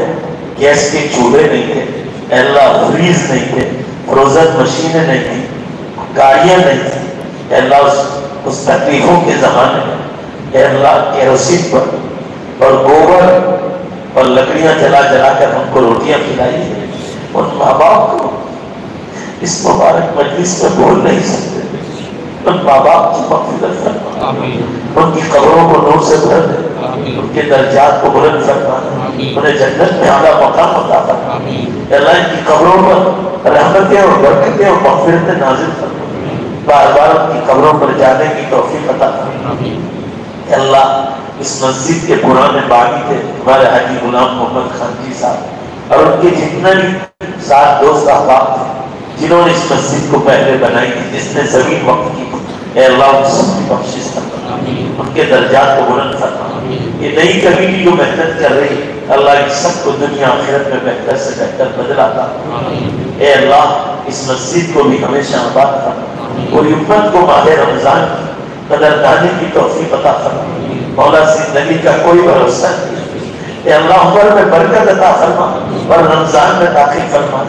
گیس کے چولہے نہیں تھے، اے اللہ فریز نہیں تھے، فروزن مشینیں نہیں تھیں، گاڑیاں نہیں تھیں، اے اللہ اس تکلیفوں کے زمانے میں اے اللہ کیروسین پر اور گوبر اور لکڑیاں جلا جلا کر ہم کو روٹیاں کھلائی ہیں۔ ان ماں باپ کو اس مبارک مجلس میں بھول نہیں سکتے، ان ماں باپ کی مغفرت فرما، ان کی قبروں کو نور سے بھر دے، ان کے درجات کو بلند فرما، انہیں جنت میں اعلیٰ مقام عطا فرما۔ اللہ ان کی قبروں پر رحمتیں اور برکتیں اور مغفرتیں نازل فرما، بار بار ان کی قبروں پر جانے کی توفیق عطا فرما۔ اللہ اس مسجد کے پرانے باغی تھے ہمارے حاجی غلام محمد خان جی صاحب، اور ان کے جتنے بھی ساتھ دوست احباب تھے جنہوں نے اس مسجد کو پہلے بنائی تھی، جس نے زمین وقف کی، اے اللہ ان سب کی بخشش فرما، ان کے درجات کو بلند فرما۔ یہ نئی کمیٹی جو محنت کر رہی اللہ ان سب کو دنیا آخرت میں بہتر سے بہتر بدل عطا فرما۔ اے اللہ اس مسجد کو بھی ہمیشہ آباد فرما، پوری امت کو ماہ رمضان کی قدردانی کی توفیق عطا فرما۔ مولا زندگی کا کوئی بھروسہ نہیں، اے اللہ عمر میں برکت عطا فرما اور رمضان میں داخل فرما۔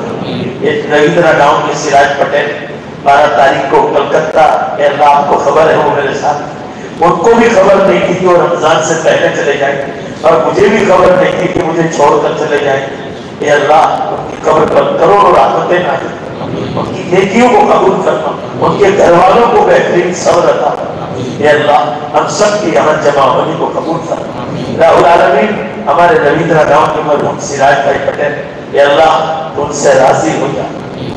ایک رویندرا گاؤں کے سراج پٹیل 12 تاریخ کو کلکتہ، اے اللہ آپ کو خبر ہے وہ میرے ساتھ، ان کو بھی خبر نہیں تھی کہ وہ رمضان سے پہلے چلے جائیں، اور مجھے بھی خبر نہیں تھی کہ مجھے چھوڑ کر چلے جائیں۔ اے اللہ ان کی قبر پر کروڑوں رحمتیں نازل فرما، ان کی نیکیوں کو قبول فرما، ان کے گھر والوں کو بہترین صبر عطا فرما۔ اے اللہ ہم سب کی یہاں جمع ہونے کو قبول فرما۔ راہ العالمین ہمارے رویندرا گاؤں کے مرحوم سراج بھائی پٹیل، اے اللہ ان سے راضی ہو جا،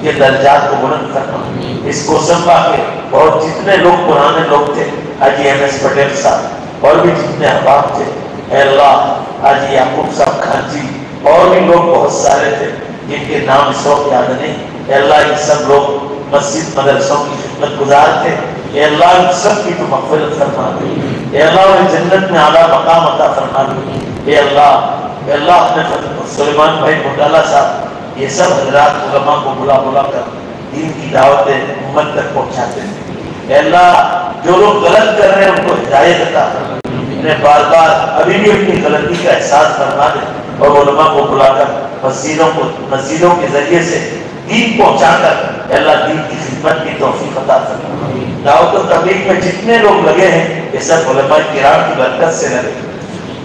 یہ درجات کو بلند فرما۔ اس کو سنبھا کے اور جتنے لوگ پرانے لوگ تھے، حاجی ایم ایس پٹیل صاحب اور بھی جتنے احباب تھے، اے اللہ حاجی یعقوب صاحب خان جی اور بھی لوگ بہت سارے تھے جن کے نام اس وقت یاد نہیں، اے اللہ یہ سب لوگ مسجد مدرسوں کی خدمت گزار تھے، اے اللہ ان سب کی تو مغفرت فرما دے، اے اللہ انہیں جنت میں اعلیٰ مقام عطا فرما دے۔ اے اللہ اپنے سلیمان بھائی مطالعہ صاحب یہ سب حضرات علماء کو بلا بلا کر دین کی دعوتیں امت تک پہنچاتے ہیں۔ اے اللہ جو لوگ غلط کر رہے ہیں ان کو ہدایت عطا فرما، انہیں بار بار ابھی بھی اپنی غلطی کا احساس فرما دے، اور علماء کو بلا کر مسجدوں کے ذریعے سے دین پہنچا کر اے اللہ دین کی خدمت کی توفیق عطا فرما۔ دعوت و تبلیغ میں جتنے لوگ لگے ہیں یہ سب علماء کرام کی برکت سے لگے،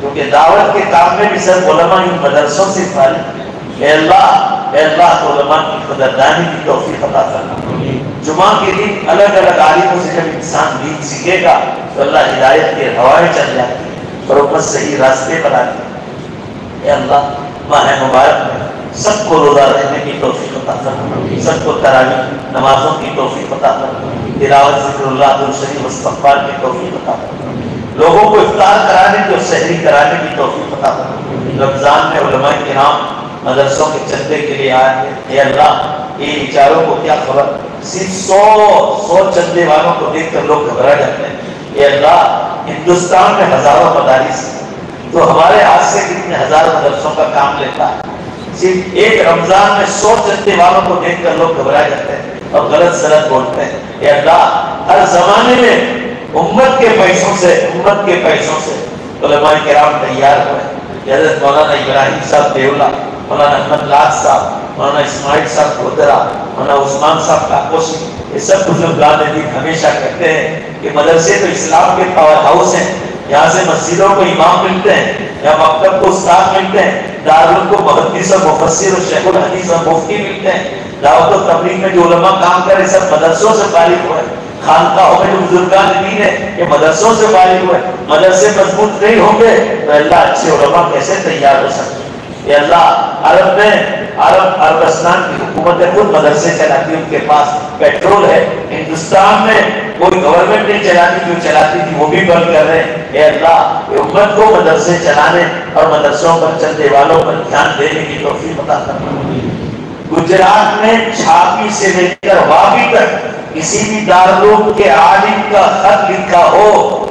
کیونکہ دعوت کے کام میں بھی سب علماء ان مدرسوں سے فارغ۔ اے اللہ علماء کی قدردانی کی توفیق عطا فرما۔ جمعہ کے دن الگ الگ عالموں سے جب انسان دین سیکھے گا تو اللہ ہدایت کے ہوائیں چل جاتی ہیں اور امت صحیح راستے پر آتی ہے۔ اے اللہ ماہ مبارک میں سب کو روزہ رکھنے کی توفیق عطا فرما، سب کو تراویح نمازوں کی توفیق عطا فرما، تلاوت ذکر اللہ درود شریف استغفار کی توفیق عطا فرما، لوگوں کو افطار کرانے کی اور سحری کرانے کی توفیق عطا فرما۔ رمضان میں علماء کرام مدرسوں کے چندے کے لیے آئے ہیں، اے اللہ یہ بیچاروں کو کیا خبر، صرف 100 چندے والوں کو دیکھ کر لوگ گھبرا جاتے ہیں۔ اے اللہ ہندوستان میں ہزاروں مدارس ہیں، تو ہمارے ہاتھ سے کتنے ہزار مدرسوں کا کام لیتا ہے، صرف ایک رمضان میں 100 چندے والوں کو دیکھ کر لوگ گھبرا جاتے ہیں اور غلط سلط بولتے ہیں۔ اے اللہ ہر زمانے میں امت کے پیسوں سے علماء کرام تیار ہوئے، حضرت مولانا ابراہیم صاحب دیولہ، مولانا احمد لاج صاحب، مولانا اسماعیل صاحب گودرا، مولانا عثمان صاحب کاکوشی، یہ سب بزرگان دین ہمیشہ کہتے ہیں کہ مدرسے تو اسلام کے پاور ہاؤس ہیں، یہاں سے مسجدوں کو امام ملتے ہیں، یا مکتب کو استاد ملتے ہیں، دارالعلوم کو محدث اور مفسر اور شیخ الحدیث اور مفتی ملتے ہیں، دعوت و تبلیغ میں جو علماء کام کرے سب مدرسوں سے فارغ ہوئے، خانقاہوں میں جو بزرگان دین ہے یہ مدرسوں سے فارغ ہوئے۔ مدرسے مضبوط نہیں ہوں گے تو اللہ اچھے علماء کیسے تیار ہو سکتے ہیں؟ یہ اللہ عرب میں عربستان کی حکومت خود مدرسے چلاتی، ان کے پاس پیٹرول ہے، ہندوستان میں کوئی گورنمنٹ نہیں چلاتی، جو چلاتی تھی وہ بھی بند کر رہے ہیں۔ اے اللہ یہ امت کو مدرسے چلانے اور مدرسوں پر چلنے والوں پر دھیان دینے کی توفیق عطا فرما۔ گجرات میں چھاپی سے لے کر واپی تک کسی بھی دارالعلوم کے عالم کا خط لکھا ہو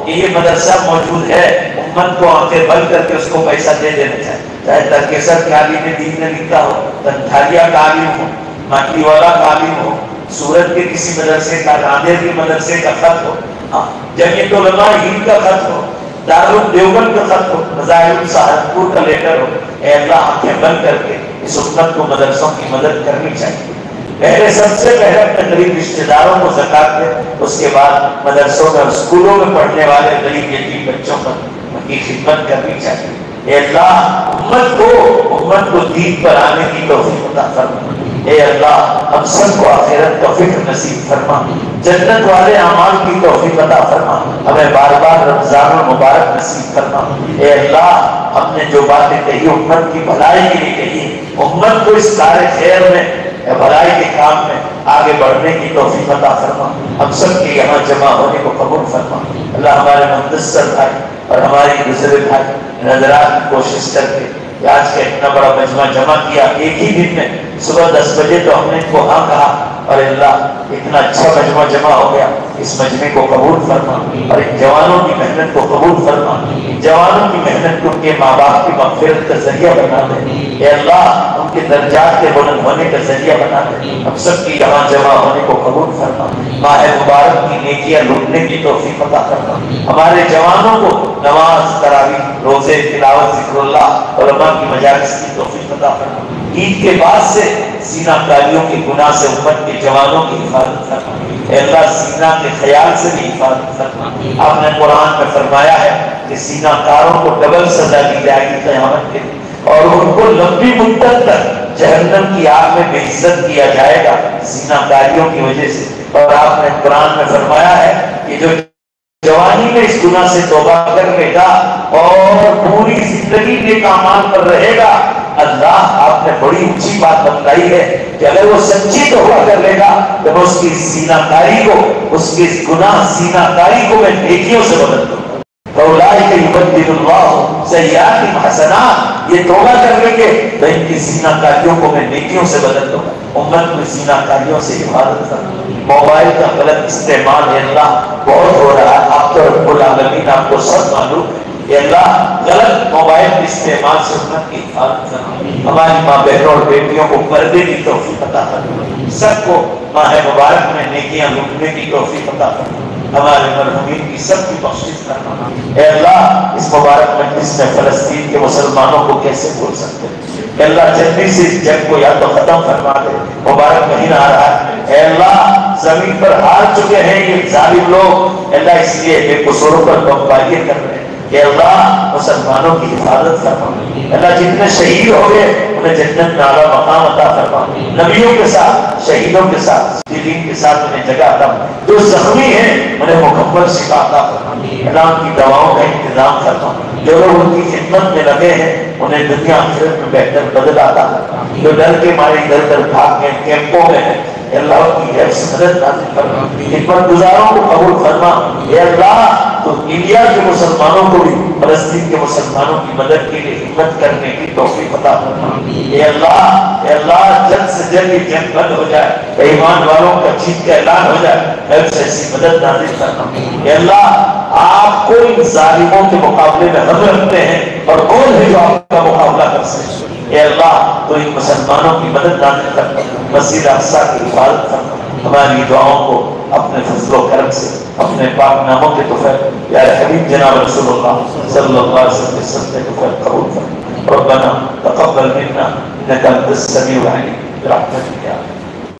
کہ یہ مدرسہ موجود ہے، امت کو آنکھیں بند کر کے اس کو پیسہ دے دینا چاہیے، چاہے ترکیسر کے عالم دین نے لکھا ہو، تنتھالیا کا عالم ہو، مٹی والا کا عالم ہو، سورت کے کسی مدرسے کا، راندیر کے مدرسے کا خط ہو، جمعیت علماء ہند کا خط ہو، دارالعلوم دیوبند کا خط ہو، مظاہر سہارنپور کا لیٹر ہو، اے اللہ آنکھیں بند کر کے اس امت کو مدرسوں کی مدد کرنی چاہیے۔ پہلے سب سے پہلے اپنے غریب رشتہ داروں کو زکات دے، اس کے بعد مدرسوں میں اسکولوں میں پڑھنے والے غریب یتیم بچوں پر ان کی خدمت کرنی چاہیے۔ اے اللہ امت کو دین پر آنے کی توفیق عطا فرما۔ اے اللہ ہم سب کو آخرت کا فکر نصیب فرما، جنت والے اعمال کی توفیق عطا فرما، ہمیں بار بار رمضان المبارک نصیب فرما۔ اے اللہ ہم نے جو باتیں کہی امت کی بھلائی کے لیے کہی، امت کو اس کار خیر میں بھلائی کے کام میں آگے بڑھنے کی توفیق عطا فرما، ہم سب کے یہاں جمع ہونے کو قبول فرما۔ اللہ ہمارے مختصر بھائی اور ہماری دوسرے بھائی حضرات کی کوشش کر کے آج کا اتنا بڑا مجمع جمع کیا ایک ہی دن میں، صبح 10 بجے تو ہم نے ان کو ہاں کہا، اور اللہ اتنا اچھا مجمع جمع ہو گیا، اس مجمع کو قبول فرما اور ان جوانوں کی محنت کو قبول فرما، ان جوانوں کی محنت کو ان کے ماں باپ کی مغفرت کا ذریعہ بنا دے، اے اللہ ان کے درجات کے بلند ہونے کا ذریعہ بنا دے، ہم سب کی یہاں جمع ہونے کو قبول فرما، ماہ مبارک کی نیکیاں لوٹنے کی توفیق عطا فرما، ہمارے جوانوں کو نماز، تراویح، روزے، تلاوت، ذکر اللہ، علماء کی مجالس کی توفیق عطا فرما۔ عید کے بعد سے سینہ کاریوں کے گناہ سے امت کے جوانوں کی حفاظت فرما، اے اللہ سینہ کے خیال سے بھی حفاظت فرما۔ آپ نے قرآن میں فرمایا ہے کہ سینہ کاروں کو ڈبل سزا دی جائے گی قیامت کے دن، اور ان کو لمبی مدت تک جہنم کی آگ میں بے عزت کیا جائے گا سینہ کاریوں کی وجہ سے۔ اور آپ نے قرآن میں فرمایا ہے کہ جو جوانی میں اس گناہ سے توبہ کر لے گا اور پوری زندگی کے اعمال پر رہے گا، اللہ آپ نے بڑی اونچی بات بتلائی ہے کہ اگر وہ سچی توبہ کر لے گا تو میں اس کی سینہ کاری کو، اس کے گناہ سینہ کاری کو میں نیکیوں سے بدل دوں گا۔ فَأُولَٰئِكَ يُبَدِّلُ اللَّهُ سَيِّئَاتِهِمْ حَسَنَاتٍ، یہ توبہ کر لیں گے تو ان کی سینہ کاریوں کو میں نیکیوں سے بدل دوں گا۔ امت کو سینہ کاریوں سے حفاظت کرنا، موبائل کا غلط استعمال ہے اللہ بہت ہو رہا ہے، آپ تو رب العالمین آپ کو سب معلوم ہے، یہ اللہ غلط موبائل کے استعمال سے امت کی حفاظت کرنا، ہماری ماں بہنوں اور بیٹیوں کو پردے کی توفیق عطا کرنا، سب کو ماہ مبارک میں نیکیاں لوٹنے کی توفیق عطا کرنا، ہمارے مرحومین کی سب کی بخشش کرنا۔ اے اللہ اس مبارک مجلس میں فلسطین کے مسلمانوں کو کیسے بھول سکتے ہیں؟ اے اللہ جلدی سے اس جنگ کو یا تو ختم فرما دے، مبارک مہینہ آ رہا ہے، اے اللہ زمین پر ہار چکے ہیں یہ ظالم لوگ، اے اللہ اس لیے بے قصوروں پر بمباری کر رہے ہیں، اے اللہ مسلمانوں کی حفاظت فرما، اے اللہ جتنے شہید ہو گئے انہیں جنت میں اعلیٰ مقام عطا فرما، نبیوں کے ساتھ، شہیدوں کے ساتھ، صدیقین کے ساتھ انہیں جگہ عطا فرما، جو زخمی ہیں انہیں مکمل شفا عطا فرما، اللہ ان کی دواؤں کا انتظام فرما، جو لوگ ان کی خدمت میں لگے ہیں انہیں دنیا آخرت میں بہتر بدل عطا فرما، جو ڈر کے مارے ادھر ادھر بھاگ گئے کیمپوں میں ہیں اللہ کی حفظ مدد نازل فرما، خدمت گزاروں کو قبول فرما، اے اللہ تو انڈیا کے مسلمانوں کو بھی فلسطین کے مسلمانوں کی مدد کے لیے ہمت کرنے کی توفیق عطا فرما، اے اللہ جلد سے جلد یہ جنگ بند ہو جائے، ایمان والوں کا جیت کا اعلان ہو جائے، حفظ ایسی مدد نازل فرما، اے اللہ آپ کو ان ظالموں کے مقابلے میں ہم رکھتے ہیں اور کون ہے جو آپ کا مقابلہ کر سکے، اے اللہ تو ان مسلمانوں کی مدد نازل کرنا، مسجد اقصی کی حفاظت کرنا، ہماری دعاؤں کو اپنے فضل و کرم سے اپنے پاک ناموں کے توفیق یا حبیب جناب رسول اللہ صلی اللہ علیہ وسلم کے صدقے قبول فرما۔ ربنا تقبل منا انك انت السميع العليم برحمتك يا